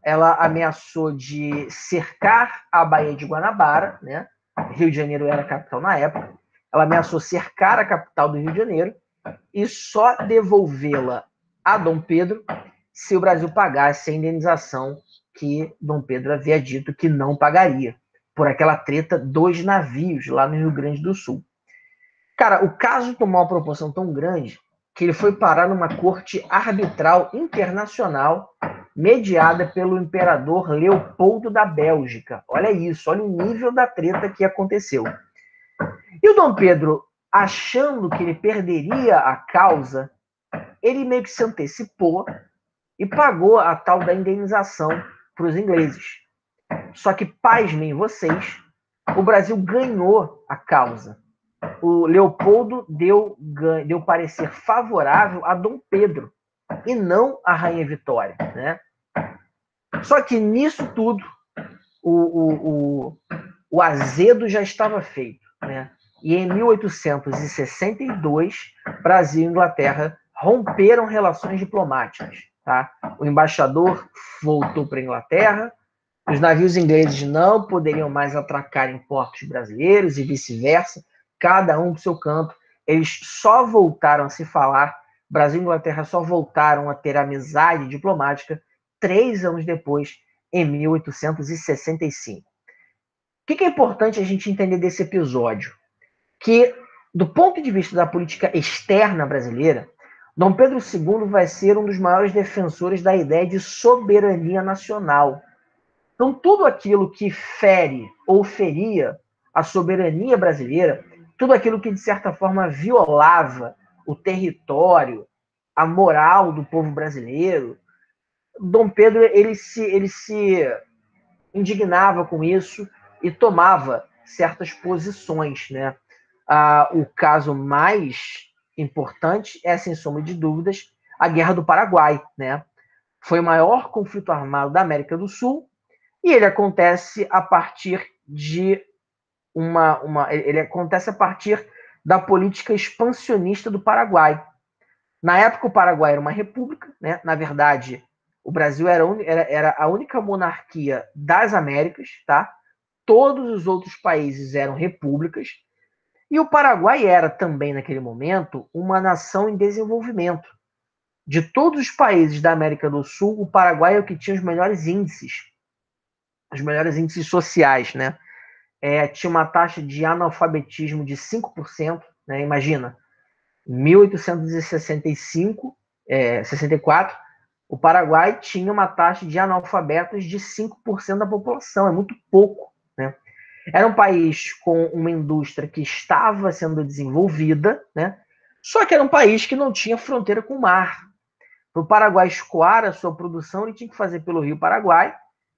ela ameaçou de cercar a Baía de Guanabara, né? Rio de Janeiro era a capital na época, ela ameaçou cercar a capital do Rio de Janeiro e só devolvê-la a Dom Pedro se o Brasil pagasse a indenização que Dom Pedro havia dito que não pagaria, por aquela treta dos navios lá no Rio Grande do Sul. Cara, o caso tomou uma proporção tão grande que ele foi parar numa corte arbitral internacional mediada pelo imperador Leopoldo da Bélgica. Olha isso, olha o nível da treta que aconteceu. E o Dom Pedro, achando que ele perderia a causa, ele meio que se antecipou e pagou a tal da indenização para os ingleses. Só que, pasmem vocês, o Brasil ganhou a causa. O Leopoldo deu parecer favorável a Dom Pedro e não a Rainha Vitória, né? Só que nisso tudo, o azedo já estava feito, né? E em 1862, Brasil e Inglaterra romperam relações diplomáticas, tá? O embaixador voltou para a Inglaterra, os navios ingleses não poderiam mais atracar em portos brasileiros e vice-versa, cada um para o seu canto. Eles só voltaram a se falar, Brasil e Inglaterra só voltaram a ter amizade diplomática 3 anos depois, em 1865. O que é importante a gente entender desse episódio? Que, do ponto de vista da política externa brasileira, Dom Pedro II vai ser um dos maiores defensores da ideia de soberania nacional. Então, tudo aquilo que fere ou feria a soberania brasileira, tudo aquilo que, de certa forma, violava o território, a moral do povo brasileiro, Dom Pedro ele se indignava com isso e tomava certas posições, né? O caso mais importante é, sem sombra de dúvidas, a Guerra do Paraguai, né? Foi o maior conflito armado da América do Sul e ele acontece a partir de ele acontece a partir da política expansionista do Paraguai. Na época, o Paraguai era uma república, né? Na verdade, o Brasil era a única monarquia das Américas, tá? Todos os outros países eram repúblicas. E o Paraguai era também, naquele momento, uma nação em desenvolvimento. De todos os países da América do Sul, o Paraguai é o que tinha os melhores índices sociais, né? Tinha uma taxa de analfabetismo de 5%, né? Imagina, em 1864, o Paraguai tinha uma taxa de analfabetos de 5% da população, é muito pouco, né? Era um país com uma indústria que estava sendo desenvolvida, né? Só que era um país que não tinha fronteira com o mar. Para o Paraguai escoar a sua produção, ele tinha que fazer pelo Rio Paraguai,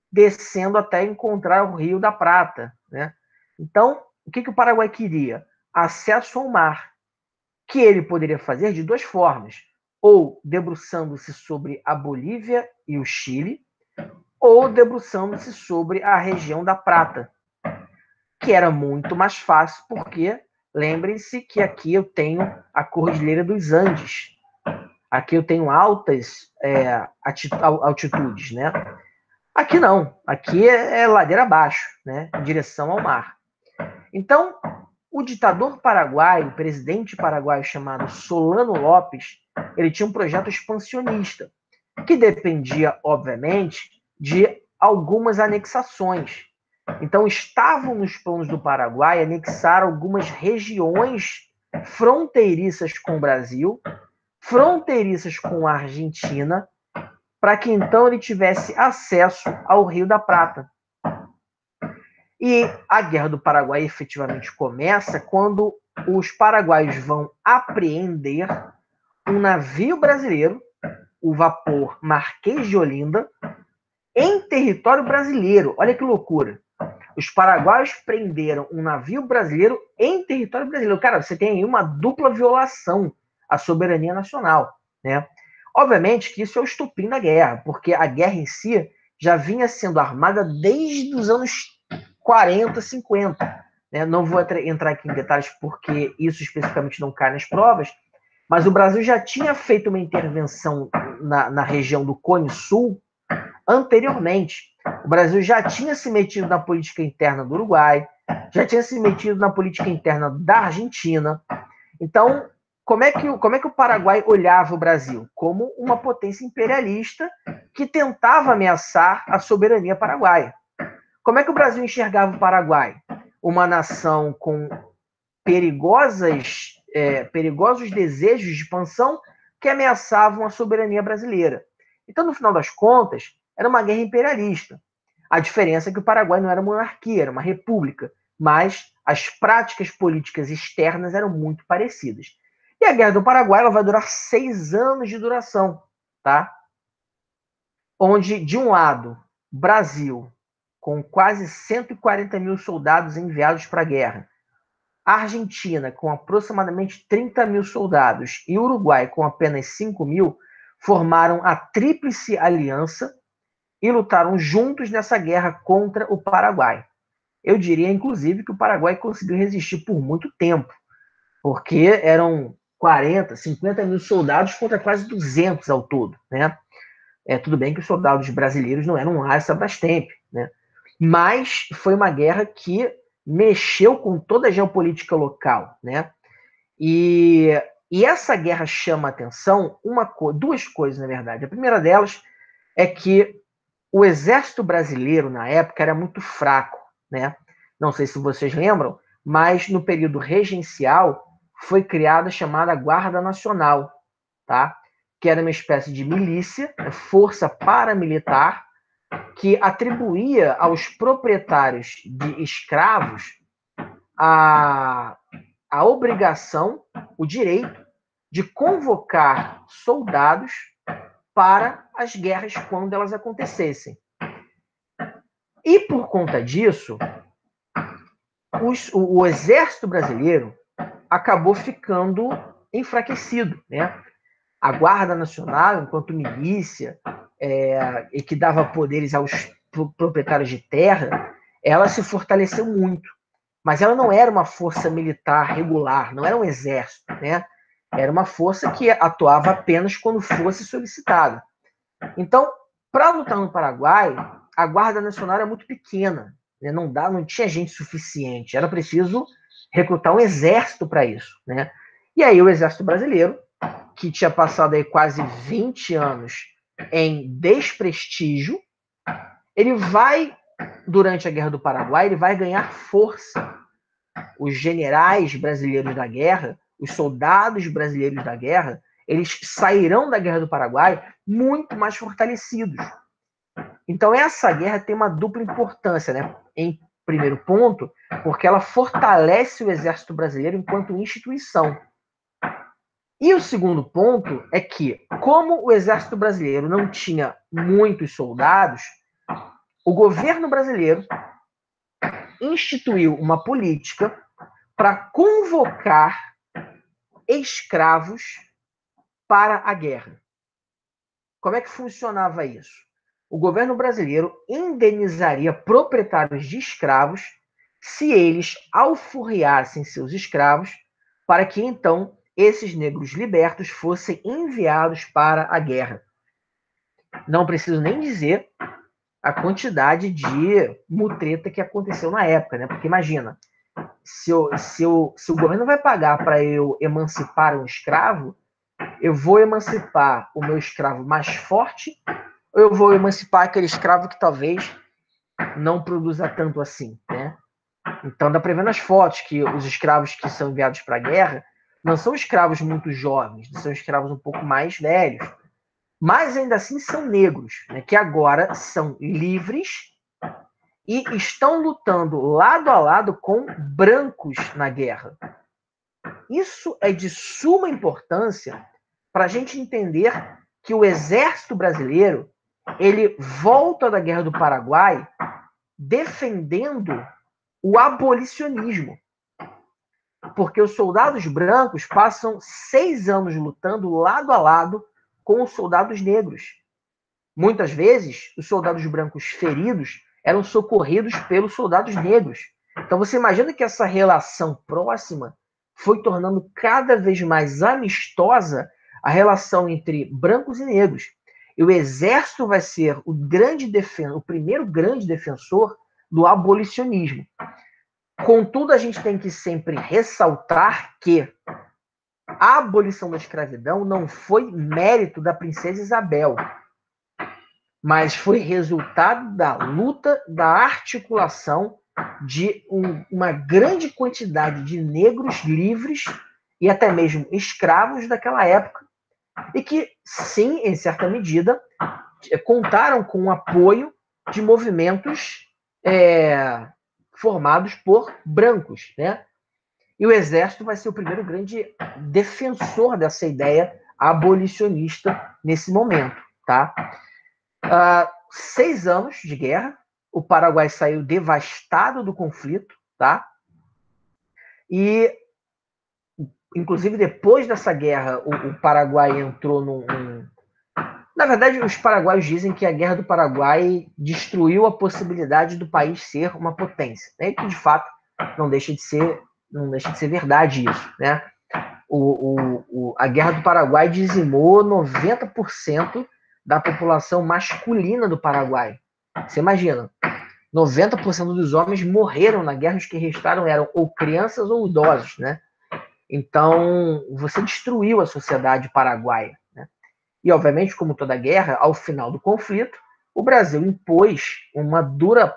descendo até encontrar o Rio da Prata, né? Então, o que o Paraguai queria? Acesso ao mar, que ele poderia fazer de 2 formas, ou debruçando-se sobre a Bolívia e o Chile, ou debruçando-se sobre a região da Prata, que era muito mais fácil, porque lembrem-se que aqui eu tenho a Cordilheira dos Andes, aqui eu tenho altas altitudes, né? Aqui não, aqui é ladeira abaixo, né? Em direção ao mar. Então, o ditador paraguaio, o presidente paraguaio chamado Solano Lopes, ele tinha um projeto expansionista, que dependia, obviamente, de algumas anexações. Então, estavam nos planos do Paraguai anexar algumas regiões fronteiriças com o Brasil, fronteiriças com a Argentina, para que então ele tivesse acesso ao Rio da Prata. E a Guerra do Paraguai efetivamente começa quando os paraguaios vão apreender um navio brasileiro, o vapor Marquês de Olinda, em território brasileiro. Olha que loucura. Os paraguaios prenderam um navio brasileiro em território brasileiro. Cara, você tem aí uma dupla violação à soberania nacional, né? Obviamente que isso é o estopim da guerra, porque a guerra em si já vinha sendo armada desde os anos 40, 50. Né? Não vou entrar aqui em detalhes porque isso especificamente não cai nas provas, mas o Brasil já tinha feito uma intervenção na região do Cone Sul anteriormente. O Brasil já tinha se metido na política interna do Uruguai, já tinha se metido na política interna da Argentina. Então, como é que o Paraguai olhava o Brasil? Como uma potência imperialista que tentava ameaçar a soberania paraguaia. Como é que o Brasil enxergava o Paraguai? Uma nação com perigosos desejos de expansão que ameaçavam a soberania brasileira. Então, no final das contas, era uma guerra imperialista. A diferença é que o Paraguai não era monarquia, era uma república, mas as práticas políticas externas eram muito parecidas. E a Guerra do Paraguai ela vai durar 6 anos de duração, tá? Onde, de um lado, Brasil, com quase 140 mil soldados enviados para a guerra, a Argentina, com aproximadamente 30 mil soldados, e o Uruguai, com apenas 5 mil, formaram a Tríplice Aliança e lutaram juntos nessa guerra contra o Paraguai. Eu diria, inclusive, que o Paraguai conseguiu resistir por muito tempo, porque eram 40, 50 mil soldados contra quase 200 ao todo, né? Tudo bem que os soldados brasileiros não eram lá essa Brastemp, né? Mas foi uma guerra que mexeu com toda a geopolítica local, né? E essa guerra chama a atenção duas coisas, na verdade. A primeira delas é que o exército brasileiro, na época, era muito fraco, né? Não sei se vocês lembram, mas no período regencial foi criada a chamada Guarda Nacional, tá? Que era uma espécie de milícia, força paramilitar, que atribuía aos proprietários de escravos a obrigação, o direito de convocar soldados para as guerras quando elas acontecessem. E por conta disso, o exército brasileiro acabou ficando enfraquecido, né? A Guarda Nacional, enquanto milícia, e que dava poderes aos proprietários de terra, ela se fortaleceu muito. Mas ela não era uma força militar regular, não era um exército, né? Era uma força que atuava apenas quando fosse solicitada. Então, para lutar no Paraguai, a Guarda Nacional era muito pequena, né? Não tinha gente suficiente, era preciso recrutar um exército para isso, né? E aí o exército brasileiro, que tinha passado aí quase 20 anos em desprestígio, ele vai, durante a Guerra do Paraguai, ele vai ganhar força. Os generais brasileiros da guerra, os soldados brasileiros da guerra, eles sairão da Guerra do Paraguai muito mais fortalecidos. Então essa guerra tem uma dupla importância, né? Em primeiro ponto, porque ela fortalece o exército brasileiro enquanto instituição. E o segundo ponto é que, como o exército brasileiro não tinha muitos soldados, o governo brasileiro instituiu uma política para convocar escravos para a guerra. Como é que funcionava isso? O governo brasileiro indenizaria proprietários de escravos se eles alforriassem seus escravos para que então esses negros libertos fossem enviados para a guerra. Não preciso nem dizer a quantidade de mutreta que aconteceu na época, né? Porque imagina, se o governo vai pagar para eu emancipar um escravo, eu vou emancipar o meu escravo mais forte ou eu vou emancipar aquele escravo que talvez não produza tanto assim, né? Então dá para ver nas fotos que os escravos que são enviados para a guerra não são escravos muito jovens, são escravos um pouco mais velhos, mas ainda assim são negros, né, que agora são livres e estão lutando lado a lado com brancos na guerra. Isso é de suma importância para a gente entender que o exército brasileiro ele volta da Guerra do Paraguai defendendo o abolicionismo. Porque os soldados brancos passam 6 anos lutando lado a lado com os soldados negros. Muitas vezes, os soldados brancos feridos eram socorridos pelos soldados negros. Então você imagina que essa relação próxima foi tornando cada vez mais amistosa a relação entre brancos e negros. E o exército vai ser o primeiro grande defensor do abolicionismo. Contudo, a gente tem que sempre ressaltar que a abolição da escravidão não foi mérito da princesa Isabel, mas foi resultado da luta, da articulação de uma grande quantidade de negros livres e até mesmo escravos daquela época, e que, sim, em certa medida, contaram com o apoio de movimentos formados por brancos, né? E o exército vai ser o primeiro grande defensor dessa ideia abolicionista nesse momento, tá? 6 anos de guerra, o Paraguai saiu devastado do conflito, tá? E, inclusive, depois dessa guerra, o Paraguai entrou Na verdade, os paraguaios dizem que a Guerra do Paraguai destruiu a possibilidade do país ser uma potência, né? Que, de fato, não deixa de ser verdade isso, né? A Guerra do Paraguai dizimou 90% da população masculina do Paraguai. Você imagina, 90% dos homens morreram na guerra, os que restaram eram ou crianças ou idosos, né? Então, você destruiu a sociedade paraguaia, né? E, obviamente, como toda guerra, ao final do conflito, o Brasil impôs uma dura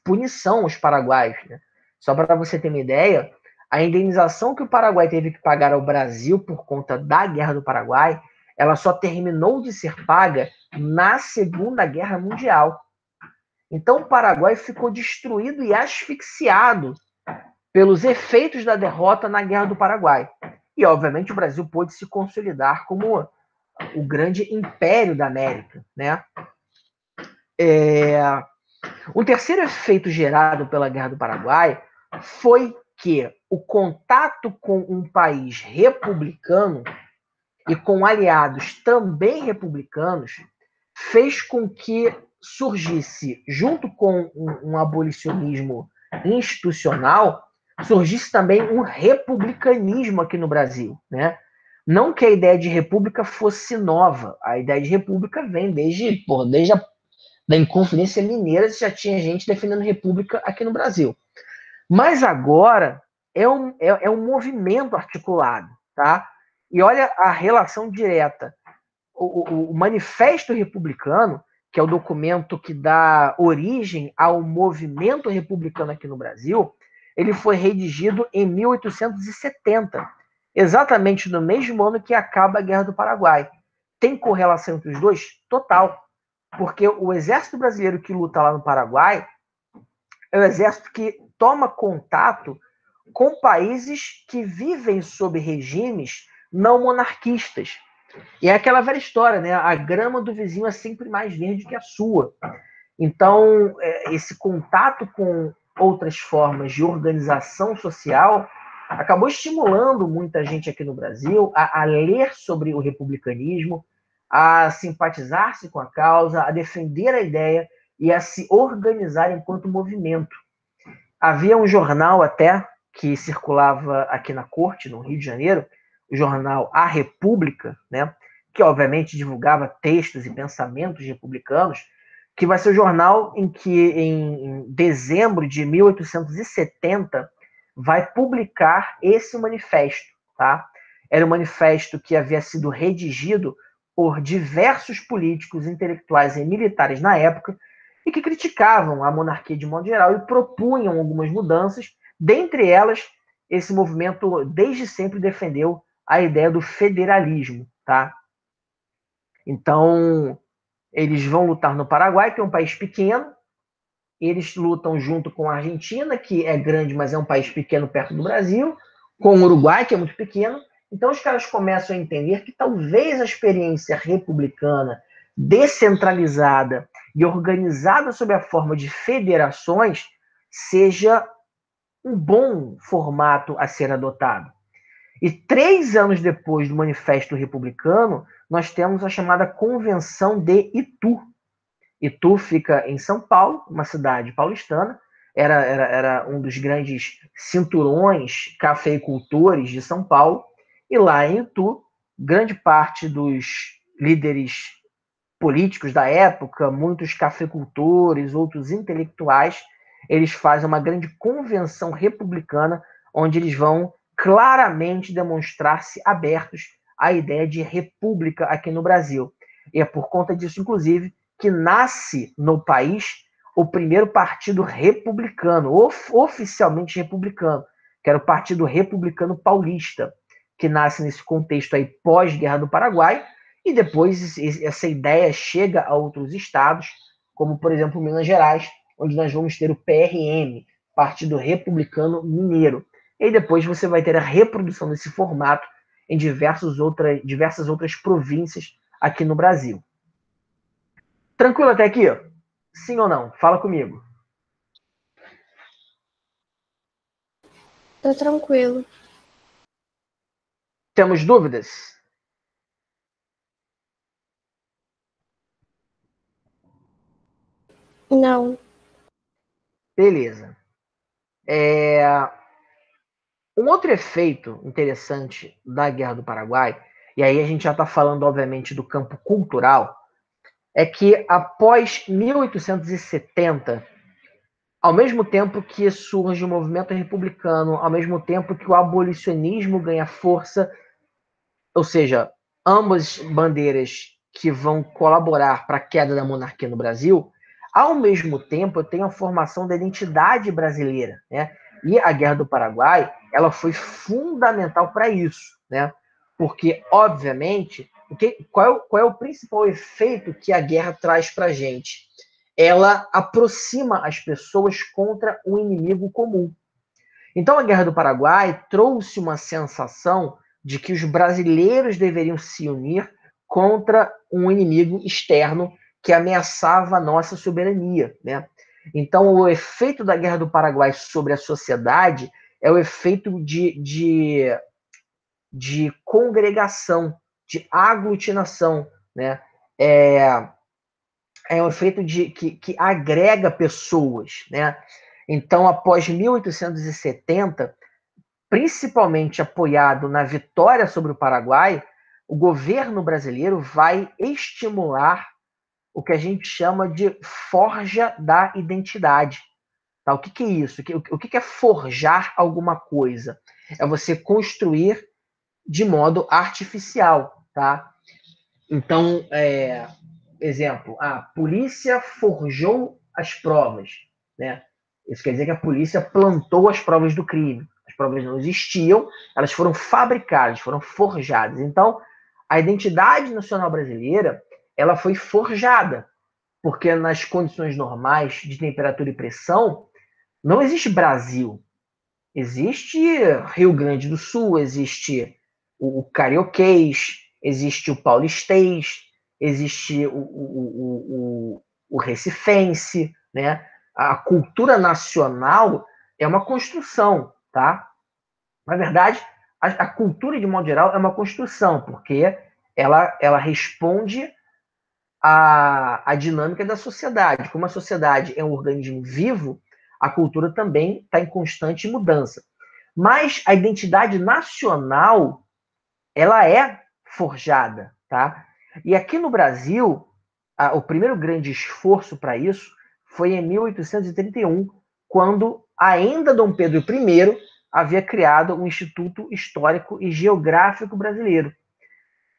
punição aos paraguaios, né? Só para você ter uma ideia, a indenização que o Paraguai teve que pagar ao Brasil por conta da Guerra do Paraguai, ela só terminou de ser paga na Segunda Guerra Mundial. Então, o Paraguai ficou destruído e asfixiado pelos efeitos da derrota na Guerra do Paraguai. E, obviamente, o Brasil pôde se consolidar como o grande império da América, né? O terceiro efeito gerado pela Guerra do Paraguai foi que o contato com um país republicano e com aliados também republicanos fez com que surgisse, junto com um abolicionismo institucional, surgisse também um republicanismo aqui no Brasil, né? Não que a ideia de república fosse nova, a ideia de república vem desde da Inconfidência Mineira, já tinha gente defendendo república aqui no Brasil. Mas agora é um movimento articulado, tá? E olha a relação direta. O Manifesto Republicano, que é o documento que dá origem ao movimento republicano aqui no Brasil, ele foi redigido em 1870, exatamente no mesmo ano que acaba a Guerra do Paraguai. Tem correlação entre os dois? Total. Porque o exército brasileiro que luta lá no Paraguai é o exército que toma contato com países que vivem sob regimes não monarquistas. E é aquela velha história, né? A grama do vizinho é sempre mais verde que a sua. Então, esse contato com outras formas de organização social acabou estimulando muita gente aqui no Brasil a ler sobre o republicanismo, a simpatizar-se com a causa, a defender a ideia e a se organizar enquanto movimento. Havia um jornal até que circulava aqui na corte, no Rio de Janeiro, o jornal A República, né, que obviamente divulgava textos e pensamentos republicanos, que vai ser o jornal em que, em dezembro de 1870, vai publicar esse manifesto. Tá? Era um manifesto que havia sido redigido por diversos políticos, intelectuais e militares na época, e que criticavam a monarquia de modo geral e propunham algumas mudanças. Dentre elas, esse movimento desde sempre defendeu a ideia do federalismo, tá? Então, eles vão lutar no Paraguai, que é um país pequeno. Eles lutam junto com a Argentina, que é grande, mas é um país pequeno perto do Brasil, com o Uruguai, que é muito pequeno. Então, os caras começam a entender que talvez a experiência republicana, descentralizada e organizada sob a forma de federações, seja um bom formato a ser adotado. E 3 anos depois do Manifesto Republicano, nós temos a chamada Convenção de Itu. Itu fica em São Paulo, uma cidade paulistana, era um dos grandes cinturões cafeicultores de São Paulo, e lá em Itu, grande parte dos líderes políticos da época, muitos cafeicultores, outros intelectuais, eles fazem uma grande convenção republicana, onde eles vão claramente demonstrar-se abertos à ideia de república aqui no Brasil. E é por conta disso, inclusive, que nasce no país o primeiro partido republicano, oficialmente republicano, que era o Partido Republicano Paulista, que nasce nesse contexto aí pós-Guerra do Paraguai, e depois essa ideia chega a outros estados, como, por exemplo, Minas Gerais, onde nós vamos ter o PRM, Partido Republicano Mineiro. E depois você vai ter a reprodução desse formato em diversas outras províncias aqui no Brasil. Tranquilo até aqui? Sim ou não? Fala comigo. Tô tranquilo. Temos dúvidas? Não. Beleza. Um outro efeito interessante da Guerra do Paraguai, e aí a gente já está falando, obviamente, do campo cultural, é que após 1870, ao mesmo tempo que surge o movimento republicano, ao mesmo tempo que o abolicionismo ganha força, ou seja, ambas bandeiras que vão colaborar para a queda da monarquia no Brasil, ao mesmo tempo eu tenho a formação da identidade brasileira, né? E a Guerra do Paraguai, ela foi fundamental para isso, né? Porque, obviamente, qual é o principal efeito que a guerra traz para a gente? Ela aproxima as pessoas contra um inimigo comum. Então, a Guerra do Paraguai trouxe uma sensação de que os brasileiros deveriam se unir contra um inimigo externo que ameaçava a nossa soberania, né? Então, o efeito da Guerra do Paraguai sobre a sociedade é o efeito de congregação, de aglutinação, né? É um efeito que agrega pessoas, né? Então, após 1870, principalmente apoiado na vitória sobre o Paraguai, o governo brasileiro vai estimular o que a gente chama de forja da identidade. Tá? O que é isso? O que é forjar alguma coisa? É você construir de modo artificial. Tá? Então, exemplo, a polícia forjou as provas. Né? Isso quer dizer que a polícia plantou as provas do crime. As provas não existiam, elas foram fabricadas, foram forjadas. Então, a identidade nacional brasileira, ela foi forjada, porque nas condições normais de temperatura e pressão, não existe Brasil. Existe Rio Grande do Sul, existe o carioquês, existe o paulistês, existe o recifense, né? A cultura nacional é uma construção, tá? Na verdade, a cultura, de modo geral, é uma construção, porque ela responde à dinâmica da sociedade. Como a sociedade é um organismo vivo, a cultura também está em constante mudança. Mas a identidade nacional, ela é forjada, tá? E aqui no Brasil, o primeiro grande esforço para isso foi em 1831, quando ainda Dom Pedro I havia criado o Instituto Histórico e Geográfico Brasileiro,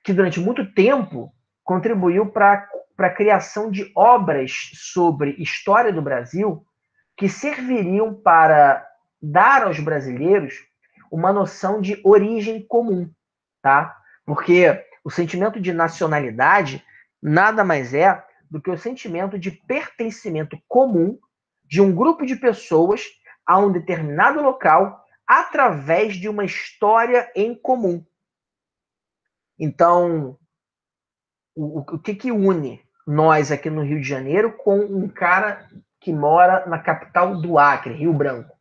que durante muito tempo contribuiu para a criação de obras sobre história do Brasil que serviriam para dar aos brasileiros uma noção de origem comum, tá? Porque o sentimento de nacionalidade nada mais é do que o sentimento de pertencimento comum de um grupo de pessoas a um determinado local através de uma história em comum. Então, o que une nós aqui no Rio de Janeiro com um cara que mora na capital do Acre, Rio Branco?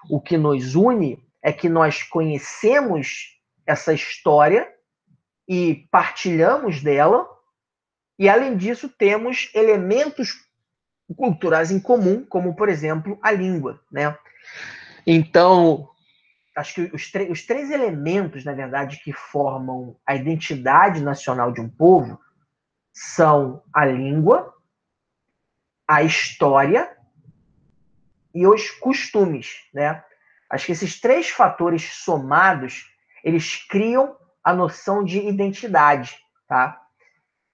O que nos une é que nós conhecemos essa história e partilhamos dela, e além disso temos elementos culturais em comum, como por exemplo a língua, né? Então, acho que os três elementos, na verdade, que formam a identidade nacional de um povo são a língua, a história e os costumes, né? Acho que esses três fatores somados, eles criam a noção de identidade, tá?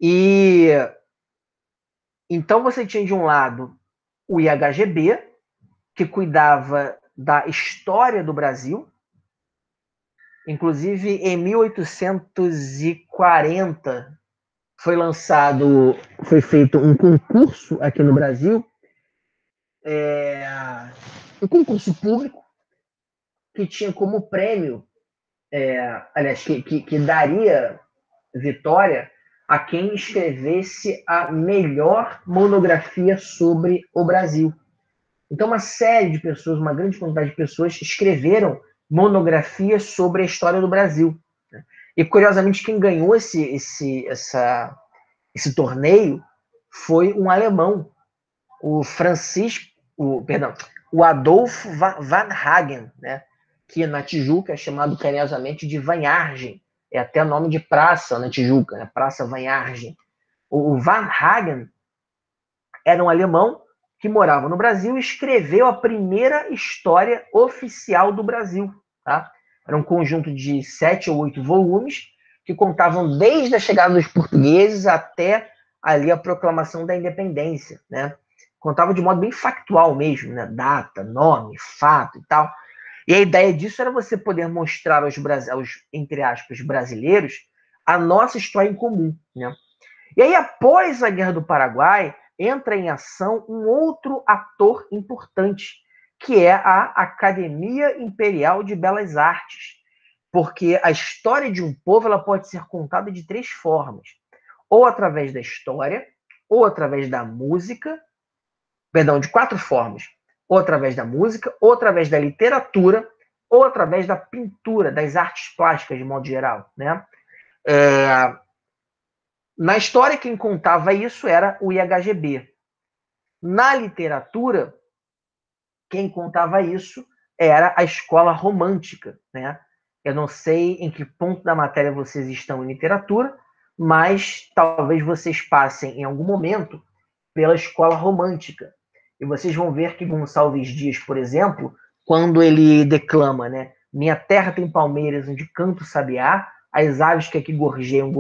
E então você tinha de um lado o IHGB, que cuidava da história do Brasil. Inclusive, em 1840 foi feito um concurso aqui no Brasil, um concurso público que tinha como prêmio, aliás, que daria vitória a quem escrevesse a melhor monografia sobre o Brasil. Então, uma série de pessoas, uma grande quantidade de pessoas escreveram monografias sobre a história do Brasil. E, curiosamente, quem ganhou esse torneio foi um alemão, o Adolfo Van Hagen, né? Que na Tijuca é chamado carinhosamente de Vanhargen. É até nome de praça na Tijuca, né? Praça Vanhargen. O Van Hagen era um alemão que morava no Brasil e escreveu a primeira história oficial do Brasil. Tá? Era um conjunto de 7 ou 8 volumes que contavam desde a chegada dos portugueses até ali a proclamação da independência. Né? Contava de modo bem factual mesmo, né? Data, nome, fato e tal. E a ideia disso era você poder mostrar aos entre aspas, brasileiros a nossa história em comum. Né? E aí, após a Guerra do Paraguai, entra em ação um outro ator importante, que é a Academia Imperial de Belas Artes. Porque a história de um povo ela pode ser contada de 3 formas. Ou através da história, ou através da música, de 4 formas. Ou através da música, ou através da literatura, ou através da pintura, das artes plásticas, de modo geral. Né? Na história, quem contava isso era o IHGB. Na literatura, quem contava isso era a escola romântica. Né? Eu não sei em que ponto da matéria vocês estão em literatura, mas talvez vocês passem em algum momento pela escola romântica. E vocês vão ver que Gonçalves Dias, por exemplo, quando ele declama, né, minha terra tem palmeiras onde canto sabiá, as aves que aqui gorjeiam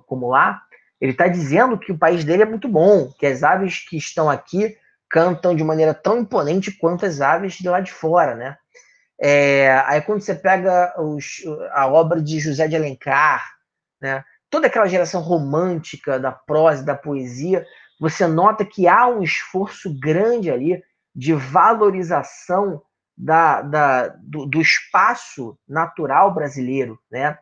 como lá, ele está dizendo que o país dele é muito bom, que as aves que estão aqui cantam de maneira tão imponente quanto as aves de lá de fora. Né? Aí quando você pega a obra de José de Alencar, né, toda aquela geração romântica da prosa e da poesia, você nota que há um esforço grande ali de valorização do espaço natural brasileiro, né?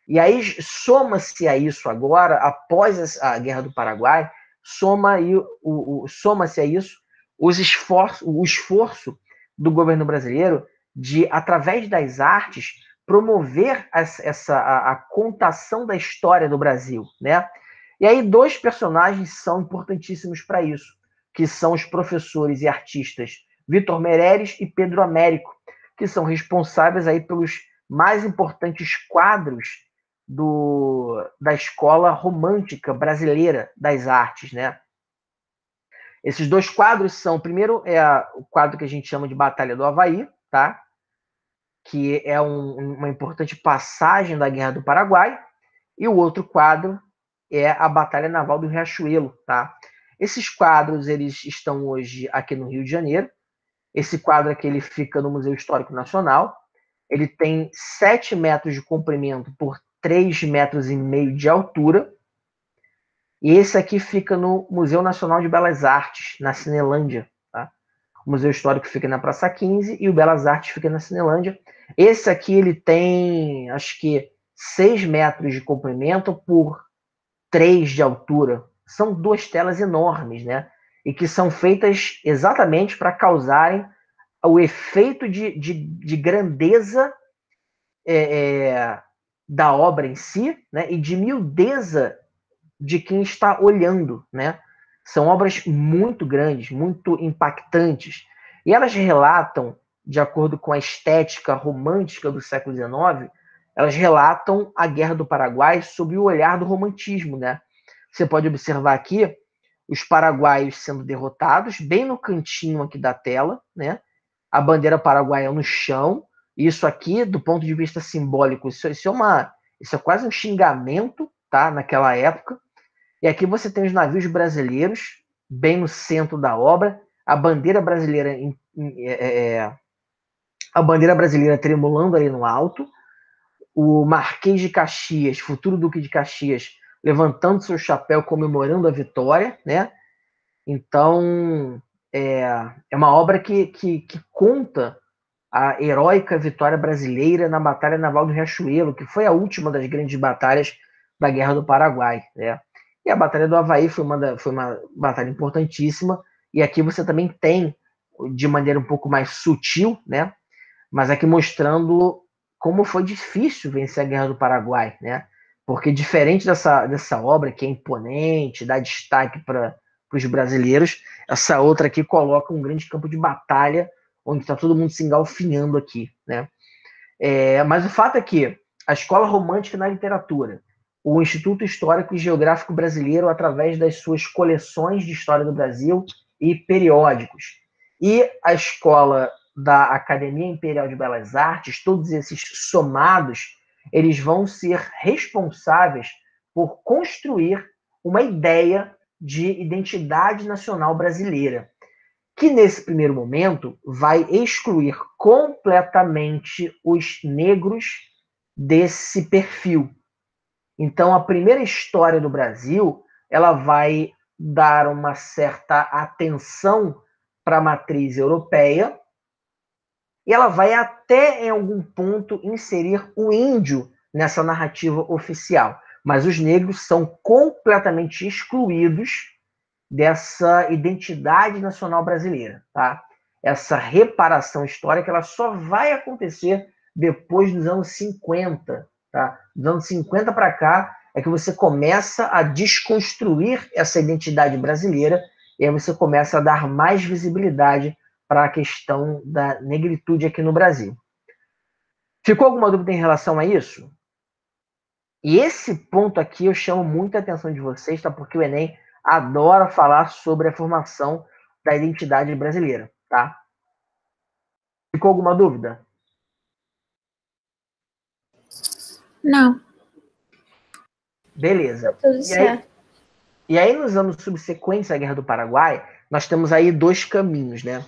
E aí soma-se a isso agora, após a Guerra do Paraguai, soma-se a isso o esforço do governo brasileiro de, através das artes, promover a contação da história do Brasil, né? E aí 2 personagens são importantíssimos para isso, que são os professores e artistas Vitor Meireles e Pedro Américo, que são responsáveis aí pelos mais importantes quadros da escola romântica brasileira das artes, né? Esses 2 quadros são, primeiro o quadro que a gente chama de Batalha do Avaí, tá? Que é uma importante passagem da Guerra do Paraguai, e o outro quadro é a Batalha Naval do Riachuelo, tá? Esses quadros, eles estão hoje aqui no Rio de Janeiro. Esse quadro aqui, ele fica no Museu Histórico Nacional. Ele tem 7 metros de comprimento por 3,5 metros de altura. E esse aqui fica no Museu Nacional de Belas Artes, na Cinelândia. Tá? O Museu Histórico fica na Praça 15 e o Belas Artes fica na Cinelândia. Esse aqui ele tem, acho que, 6 metros de comprimento por 3 de altura. São 2 telas enormes, né? E que são feitas exatamente para causarem o efeito de grandeza da obra em si, né? E de miudeza de quem está olhando, né? São obras muito grandes, muito impactantes. E elas relatam, de acordo com a estética romântica do século XIX, elas relatam a Guerra do Paraguai sob o olhar do romantismo, né? Você pode observar aqui os paraguaios sendo derrotados, bem no cantinho aqui da tela, né? A bandeira paraguaia no chão. Isso aqui, do ponto de vista simbólico, isso é quase um xingamento, tá? Naquela época. E aqui você tem os navios brasileiros, bem no centro da obra, a bandeira brasileira tremulando ali no alto, o Marquês de Caxias, futuro Duque de Caxias, levantando seu chapéu, comemorando a vitória, né? Então, é uma obra que conta a heróica vitória brasileira na Batalha Naval do Riachuelo, que foi a última das grandes batalhas da Guerra do Paraguai, né? E a Batalha do Havaí foi uma batalha importantíssima, e aqui você também tem, de maneira um pouco mais sutil, né? Mas aqui mostrando como foi difícil vencer a Guerra do Paraguai, né? Porque diferente dessa obra, que é imponente, dá destaque para os brasileiros, essa outra aqui coloca um grande campo de batalha, onde está todo mundo se engalfinhando aqui, né? Mas o fato é que a Escola Romântica na Literatura, o Instituto Histórico e Geográfico Brasileiro, através das suas coleções de história do Brasil e periódicos, e a Escola da Academia Imperial de Belas Artes, todos esses somados, eles vão ser responsáveis por construir uma ideia de identidade nacional brasileira, que nesse primeiro momento vai excluir completamente os negros desse perfil. Então, a primeira história do Brasil, ela vai dar uma certa atenção para a matriz europeia, e ela vai até, em algum ponto, inserir o índio nessa narrativa oficial. Mas os negros são completamente excluídos dessa identidade nacional brasileira, tá? Essa reparação histórica, ela só vai acontecer depois dos anos 50, tá? Dos anos 50 para cá é que você começa a desconstruir essa identidade brasileira e aí você começa a dar mais visibilidade para a questão da negritude aqui no Brasil. Ficou alguma dúvida em relação a isso? E esse ponto aqui eu chamo muita atenção de vocês, tá? Porque o Enem adora falar sobre a formação da identidade brasileira, tá? Ficou alguma dúvida? Não. Beleza. Tudo certo. E aí, nos anos subsequentes à Guerra do Paraguai, nós temos aí 2 caminhos, né?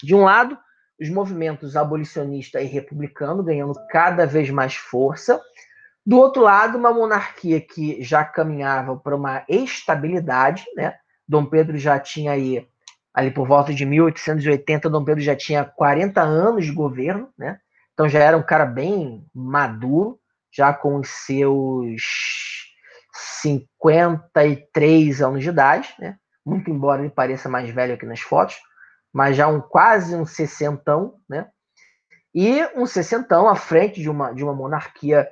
De um lado, os movimentos abolicionista e republicano ganhando cada vez mais força. Do outro lado, uma monarquia que já caminhava para uma estabilidade, né? Dom Pedro já tinha aí, ali por volta de 1880, Dom Pedro já tinha 40 anos de governo, né? Então já era um cara bem maduro, já com os seus 53 anos de idade, né? Muito embora ele pareça mais velho aqui nas fotos, mas já quase um sessentão, né? E um sessentão à frente de uma monarquia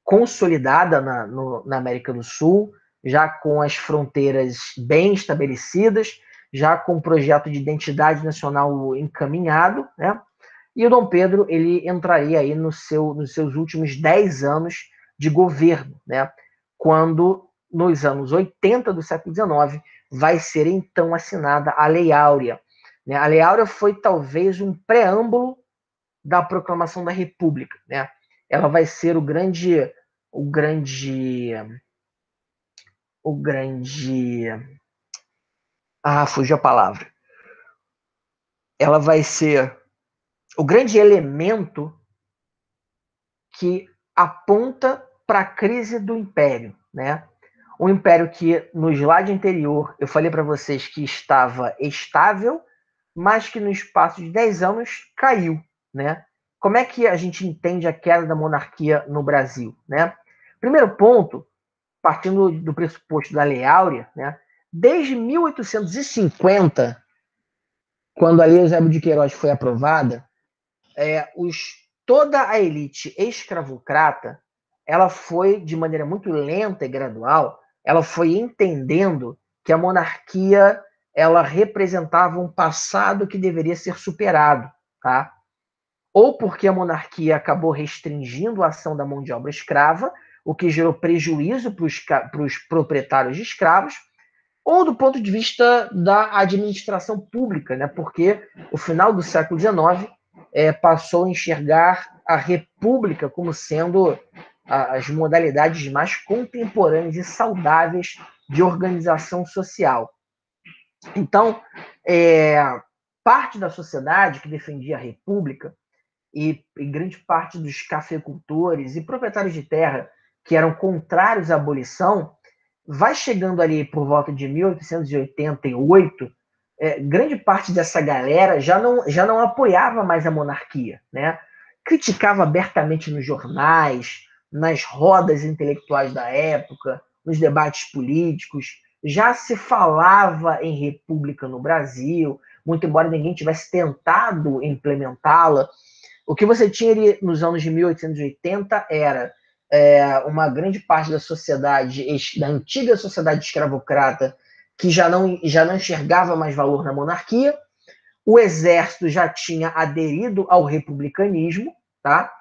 consolidada na América do Sul, já com as fronteiras bem estabelecidas, já com um projeto de identidade nacional encaminhado, né? E o Dom Pedro, ele entraria aí nos seus últimos 10 anos de governo, né? Quando, nos anos 80 do século XIX, vai ser então assinada a Lei Áurea. Né? A Lei Áurea foi talvez um preâmbulo da proclamação da República, né? Ela vai ser o grande fugiu a palavra. Ela vai ser o grande elemento que aponta para a crise do Império, né? Um Império que no slide anterior eu falei para vocês que estava estável, mas que no espaço de 10 anos caiu, né? Como é que a gente entende a queda da monarquia no Brasil, né? Primeiro ponto, partindo do pressuposto da Lei Áurea, né? Desde 1850, quando a Lei Eusébio de Queiroz foi aprovada, toda a elite escravocrata, ela foi, de maneira muito lenta e gradual, ela foi entendendo que a monarquia ela representava um passado que deveria ser superado, tá? Ou porque a monarquia acabou restringindo a ação da mão de obra escrava, o que gerou prejuízo para os proprietários de escravos, ou do ponto de vista da administração pública, né? Porque o final do século XIX passou a enxergar a república como sendo as modalidades mais contemporâneas e saudáveis de organização social. Então, parte da sociedade que defendia a república e grande parte dos cafeicultores e proprietários de terra que eram contrários à abolição, vai chegando ali por volta de 1888, grande parte dessa galera já não apoiava mais a monarquia, né? Criticava abertamente nos jornais, nas rodas intelectuais da época, nos debates políticos, já se falava em república no Brasil, muito embora ninguém tivesse tentado implementá-la. O que você tinha ali nos anos de 1880 era uma grande parte da sociedade, da antiga sociedade escravocrata, que já não enxergava mais valor na monarquia. O exército já tinha aderido ao republicanismo, tá?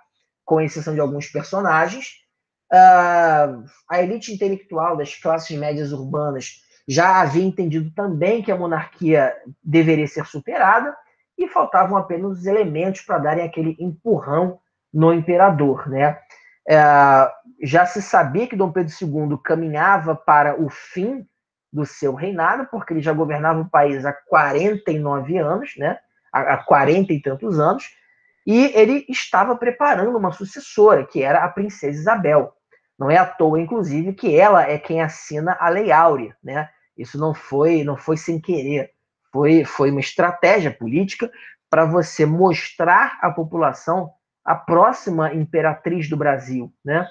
Com exceção de alguns personagens. A elite intelectual das classes médias urbanas já havia entendido também que a monarquia deveria ser superada e faltavam apenas os elementos para darem aquele empurrão no imperador, né? Já se sabia que Dom Pedro II caminhava para o fim do seu reinado, porque ele já governava o país há 49 anos, né? Há 40 e tantos anos, e ele estava preparando uma sucessora, que era a princesa Isabel. Não é à toa, inclusive, que ela é quem assina a Lei Áurea, né? Isso não foi sem querer, foi uma estratégia política para você mostrar à população a próxima imperatriz do Brasil, né?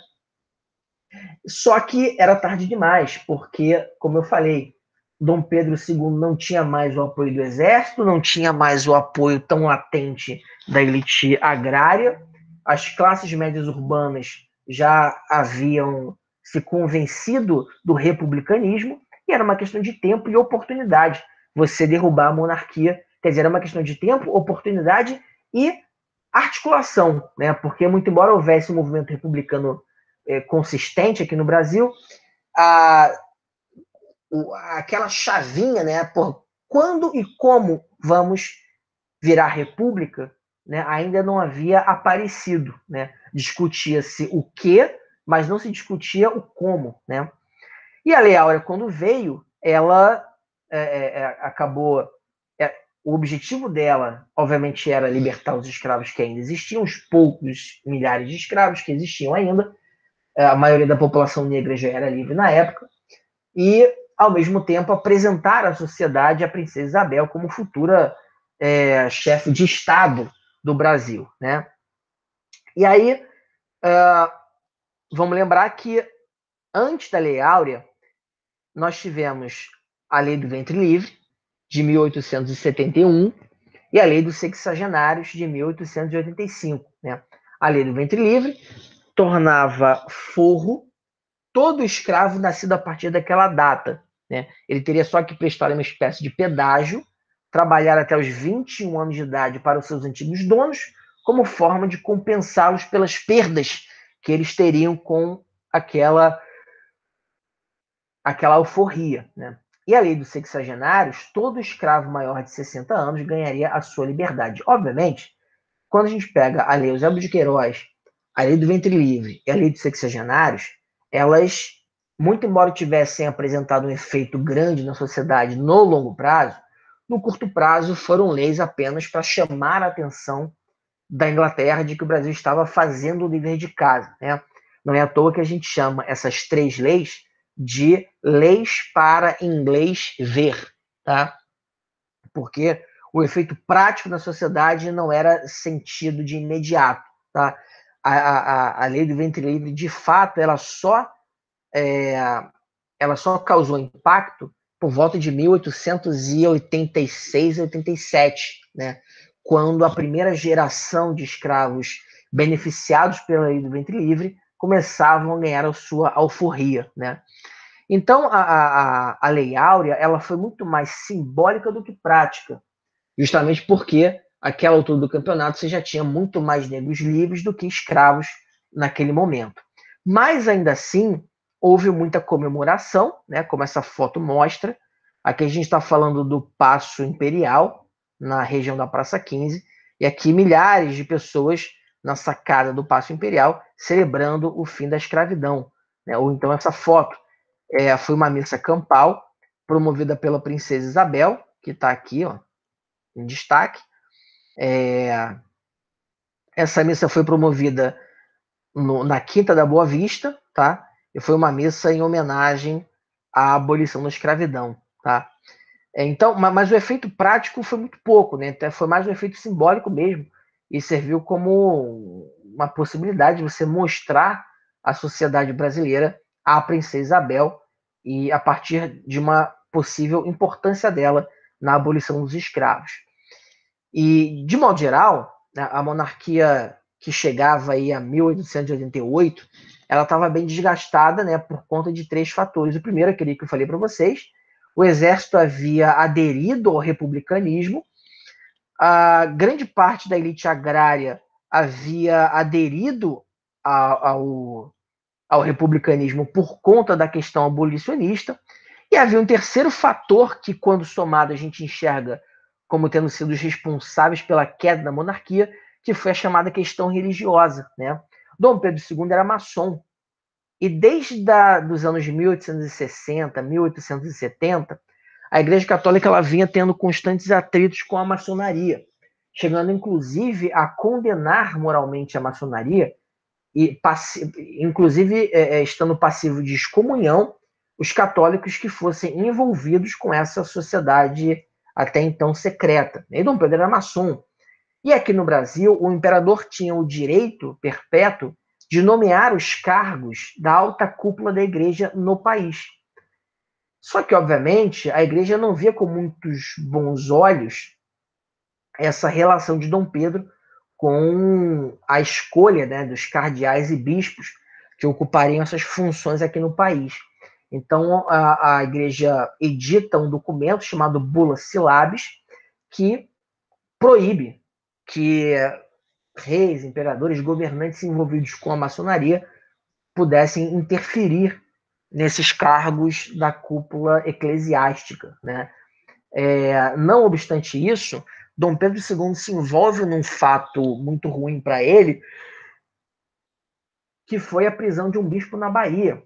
Só que era tarde demais, porque, como eu falei, Dom Pedro II não tinha mais o apoio do exército, não tinha mais o apoio tão latente da elite agrária, as classes médias urbanas já haviam se convencido do republicanismo, e era uma questão de tempo e oportunidade você derrubar a monarquia. Quer dizer, era uma questão de tempo, oportunidade e articulação, né? Porque, muito embora houvesse um movimento republicano consistente aqui no Brasil, aquela chavinha, né? Por quando e como vamos virar república, né? Ainda não havia aparecido, né? Discutia-se o que, mas não se discutia o como, né? E a Lei Áurea, quando veio, ela acabou. O objetivo dela, obviamente, era libertar os escravos que ainda existiam, os poucos milhares de escravos que existiam ainda. A maioria da população negra já era livre na época. E, ao mesmo tempo, apresentar à sociedade a princesa Isabel como futura chefe de Estado do Brasil, né? E aí, vamos lembrar que, antes da Lei Áurea, nós tivemos a Lei do Ventre Livre, de 1871, e a Lei dos Sexagenários, de 1885. Né? A Lei do Ventre Livre tornava forro todo escravo nascido a partir daquela data. Né? Ele teria só que prestar uma espécie de pedágio, trabalhar até os 21 anos de idade para os seus antigos donos, como forma de compensá-los pelas perdas que eles teriam com aquela alforria. Né? E a Lei dos Sexagenários, todo escravo maior de 60 anos ganharia a sua liberdade. Obviamente, quando a gente pega a Lei Eusébio de Queiroz, a Lei do Ventre Livre e a Lei dos Sexagenários, elas muito embora tivessem apresentado um efeito grande na sociedade no longo prazo, no curto prazo foram leis apenas para chamar a atenção da Inglaterra de que o Brasil estava fazendo o dever de casa, né? Não é à toa que a gente chama essas 3 leis de leis para inglês ver, tá? Porque o efeito prático na sociedade não era sentido de imediato, tá? A lei do ventre livre, de fato, ela só causou impacto por volta de 1886, 87, né? Quando a primeira geração de escravos beneficiados pela lei do ventre livre começavam a ganhar a sua alforria, né? Então, a Lei Áurea ela foi muito mais simbólica do que prática, justamente porque aquela altura do campeonato você já tinha muito mais negros livres do que escravos naquele momento. Mas, ainda assim, houve muita comemoração, né, como essa foto mostra. Aqui a gente está falando do Paço Imperial, na região da Praça 15, e aqui milhares de pessoas na sacada do Paço Imperial celebrando o fim da escravidão, né? Ou então essa foto foi uma missa campal promovida pela princesa Isabel, que está aqui, ó, em destaque. Essa missa foi promovida na Quinta da Boa Vista, tá? E foi uma missa em homenagem à abolição da escravidão, tá? Então, mas o efeito prático foi muito pouco, né? Então, foi mais um efeito simbólico mesmo, e serviu como uma possibilidade de você mostrar à sociedade brasileira a princesa Isabel e a partir de uma possível importância dela na abolição dos escravos. E, de modo geral, a monarquia que chegava aí a 1888, ela estava bem desgastada, né, por conta de 3 fatores. O primeiro, aquele que eu falei para vocês, o exército havia aderido ao republicanismo, a grande parte da elite agrária havia aderido ao republicanismo por conta da questão abolicionista, e havia um terceiro fator que, quando somado, a gente enxerga como tendo sido os responsáveis pela queda da monarquia, que foi a chamada questão religiosa, né? Dom Pedro II era maçom, e desde os anos 1860, 1870, a Igreja Católica ela vinha tendo constantes atritos com a maçonaria, chegando inclusive a condenar moralmente a maçonaria, e inclusive estando passivo de excomunhão os católicos que fossem envolvidos com essa sociedade até então secreta. E Dom Pedro era maçom. E aqui no Brasil, o imperador tinha o direito perpétuo de nomear os cargos da alta cúpula da igreja no país. Só que, obviamente, a igreja não via com muitos bons olhos essa relação de Dom Pedro com a escolha, né, dos cardeais e bispos que ocupariam essas funções aqui no país. Então, a igreja edita um documento chamado Bula Syllabis, que proíbe que reis, imperadores, governantes envolvidos com a maçonaria pudessem interferir nesses cargos da cúpula eclesiástica, né? Não obstante isso, Dom Pedro II se envolve num fato muito ruim para ele, que foi a prisão de um bispo na Bahia,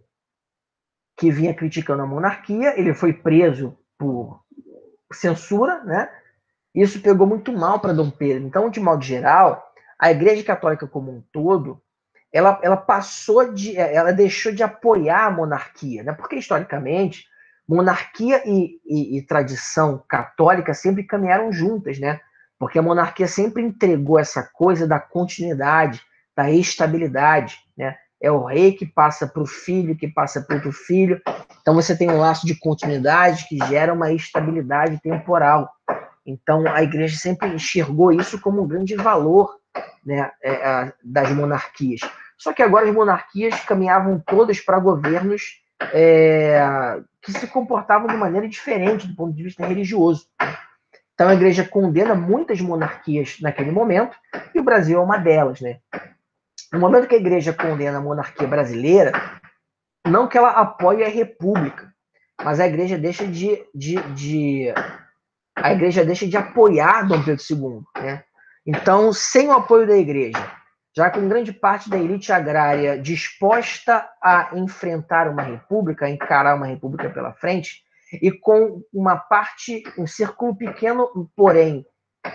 que vinha criticando a monarquia. Ele foi preso por censura, né? Isso pegou muito mal para Dom Pedro. Então, de modo geral, a Igreja Católica como um todo, ela deixou de apoiar a monarquia, né? Porque historicamente monarquia e tradição católica sempre caminharam juntas, né? Porque a monarquia sempre entregou essa coisa da continuidade, da estabilidade, né? É o rei que passa para o filho, que passa para outro filho. Então você tem um laço de continuidade que gera uma estabilidade temporal. Então a igreja sempre enxergou isso como um grande valor, né, das monarquias. Só que agora as monarquias caminhavam todas para governos que se comportavam de maneira diferente do ponto de vista religioso. Então a igreja condena muitas monarquias naquele momento, e o Brasil é uma delas, né? No momento que a igreja condena a monarquia brasileira, não que ela apoie a república, mas a igreja deixa de apoiar Dom Pedro II, né? Então, sem o apoio da igreja, já com grande parte da elite agrária disposta a enfrentar uma república, a encarar uma república pela frente, e com uma parte, um círculo pequeno, porém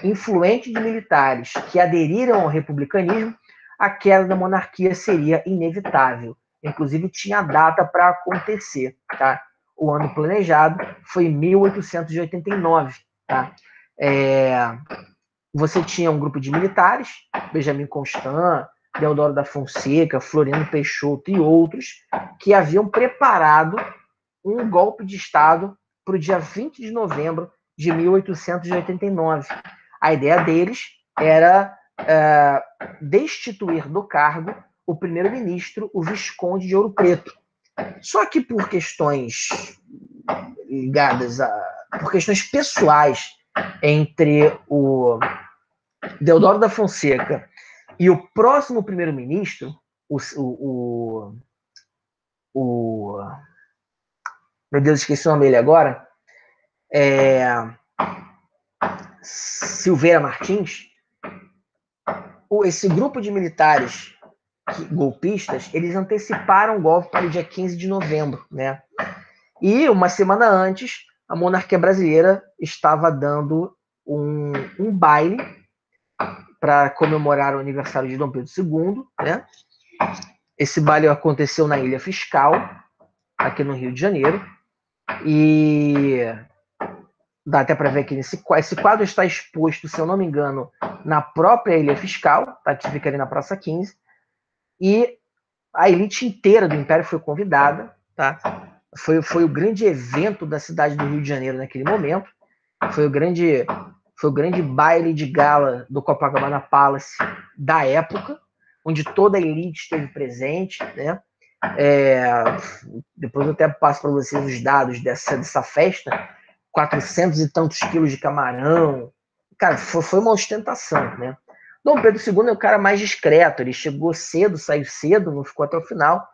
influente de militares que aderiram ao republicanismo, a queda da monarquia seria inevitável. Inclusive, tinha data para acontecer. Tá? O ano planejado foi 1889. Tá? Você tinha um grupo de militares, Benjamin Constant, Deodoro da Fonseca, Floriano Peixoto e outros, que haviam preparado um golpe de Estado para o dia 20 de novembro de 1889. A ideia deles era destituir do cargo o primeiro-ministro, o Visconde de Ouro Preto. Só que por questões ligadas por questões pessoais entre o Deodoro da Fonseca e o próximo primeiro-ministro, meu Deus, esqueci o nome dele agora, Silveira Martins, esse grupo de militares golpistas, eles anteciparam o golpe para o dia 15 de novembro, né? E uma semana antes, a monarquia brasileira estava dando um baile para comemorar o aniversário de Dom Pedro II, né? Esse baile aconteceu na Ilha Fiscal, aqui no Rio de Janeiro, e dá até para ver aqui, esse quadro está exposto, se eu não me engano, na própria Ilha Fiscal, tá? Que fica ali na Praça 15, e a elite inteira do Império foi convidada, tá? Foi o grande evento da cidade do Rio de Janeiro naquele momento, foi o grande baile de gala do Copacabana Palace da época, onde toda a elite esteve presente, né? Depois eu até passo para vocês os dados dessa festa, 400 e tantos quilos de camarão, cara, foi uma ostentação, né? Dom Pedro II é o cara mais discreto, ele chegou cedo, saiu cedo, não ficou até o final.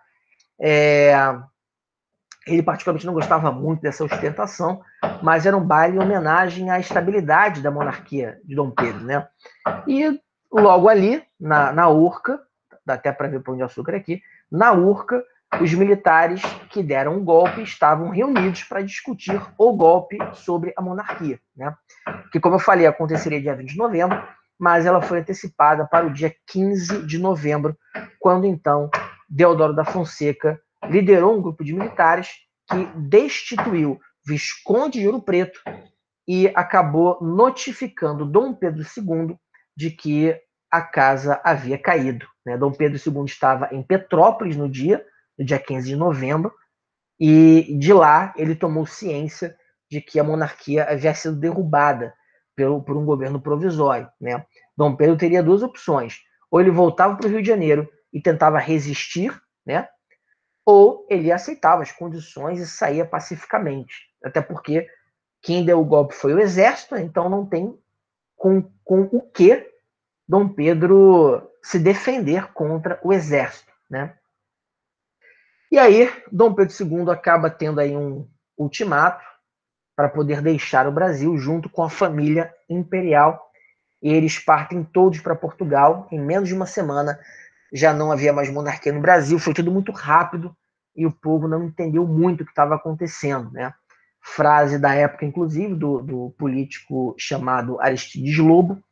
Ele particularmente não gostava muito dessa ostentação, mas era um baile em homenagem à estabilidade da monarquia de Dom Pedro, né? E logo ali, na Urca, dá até para ver o Pão de Açúcar aqui, na Urca, os militares que deram o golpe estavam reunidos para discutir o golpe sobre a monarquia, né? Que, como eu falei, aconteceria dia 20 de novembro, mas ela foi antecipada para o dia 15 de novembro, quando então Deodoro da Fonseca liderou um grupo de militares que destituiu Visconde de Ouro Preto e acabou notificando Dom Pedro II de que a casa havia caído, né? Dom Pedro II estava em Petrópolis no dia 15 de novembro, e de lá ele tomou ciência de que a monarquia havia sido derrubada por um governo provisório, né? Dom Pedro teria duas opções: ou ele voltava para o Rio de Janeiro e tentava resistir, né? Ou ele aceitava as condições e saía pacificamente. Até porque quem deu o golpe foi o exército, então não tem com o que Dom Pedro se defender contra o exército, né? E aí, Dom Pedro II acaba tendo aí um ultimato para poder deixar o Brasil junto com a família imperial. E eles partem todos para Portugal. Em menos de uma semana já não havia mais monarquia no Brasil, foi tudo muito rápido e o povo não entendeu muito o que estava acontecendo, né? Frase da época, inclusive, do político chamado Aristides Lobo,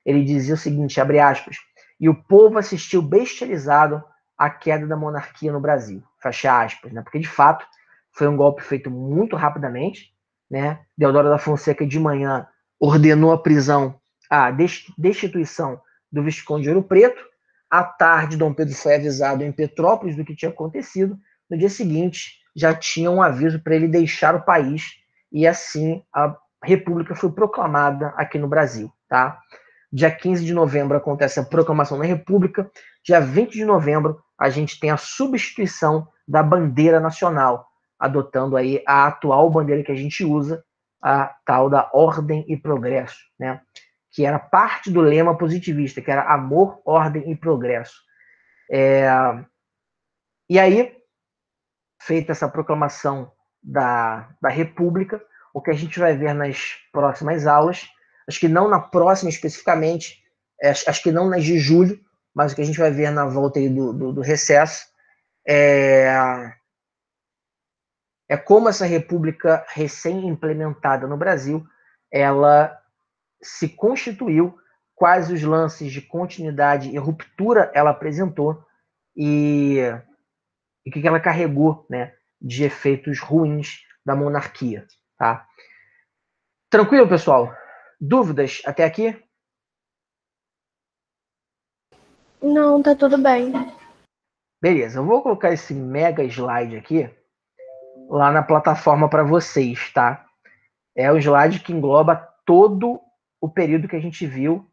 ele dizia o seguinte, abre aspas, e o povo assistiu bestializado à queda da monarquia no Brasil, fecha aspas, né? Porque, de fato, foi um golpe feito muito rapidamente, né? Deodoro da Fonseca, de manhã, ordenou a prisão, a destituição do Visconde de Ouro Preto. À tarde, Dom Pedro foi avisado em Petrópolis do que tinha acontecido. No dia seguinte, já tinha um aviso para ele deixar o país, e assim a República foi proclamada aqui no Brasil, tá? Dia 15 de novembro acontece a proclamação da República. Dia 20 de novembro, a gente tem a substituição da bandeira nacional, adotando aí a atual bandeira que a gente usa, a tal da Ordem e Progresso, né? Que era parte do lema positivista, que era amor, ordem e progresso. E aí, feita essa proclamação da República, o que a gente vai ver nas próximas aulas, acho que não na próxima especificamente, acho que não nas de julho, mas o que a gente vai ver na volta aí do recesso é como essa república recém-implementada no Brasil, ela se constituiu, quais os lances de continuidade e ruptura ela apresentou e o que ela carregou, né, de efeitos ruins da monarquia. Tá? Tranquilo, pessoal? Dúvidas até aqui? Não, tá tudo bem. Beleza, eu vou colocar esse mega slide aqui lá na plataforma para vocês, tá? É o slide que engloba todo o período que a gente viu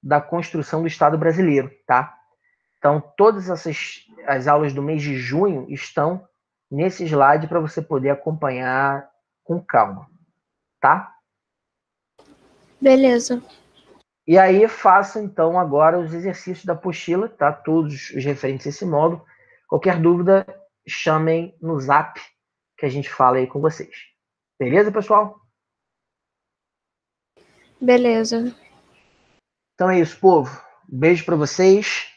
da construção do Estado brasileiro, tá? Então, todas as aulas do mês de junho estão nesse slide para você poder acompanhar com calma, tá? Beleza. E aí, faça então agora os exercícios da apostila, tá? Todos os referentes a esse módulo. Qualquer dúvida, chamem no zap que a gente fala aí com vocês. Beleza, pessoal? Beleza. Então é isso, povo. Beijo para vocês.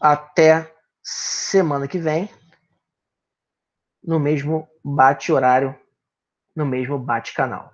Até semana que vem, no mesmo bate-horário, no mesmo bate-canal.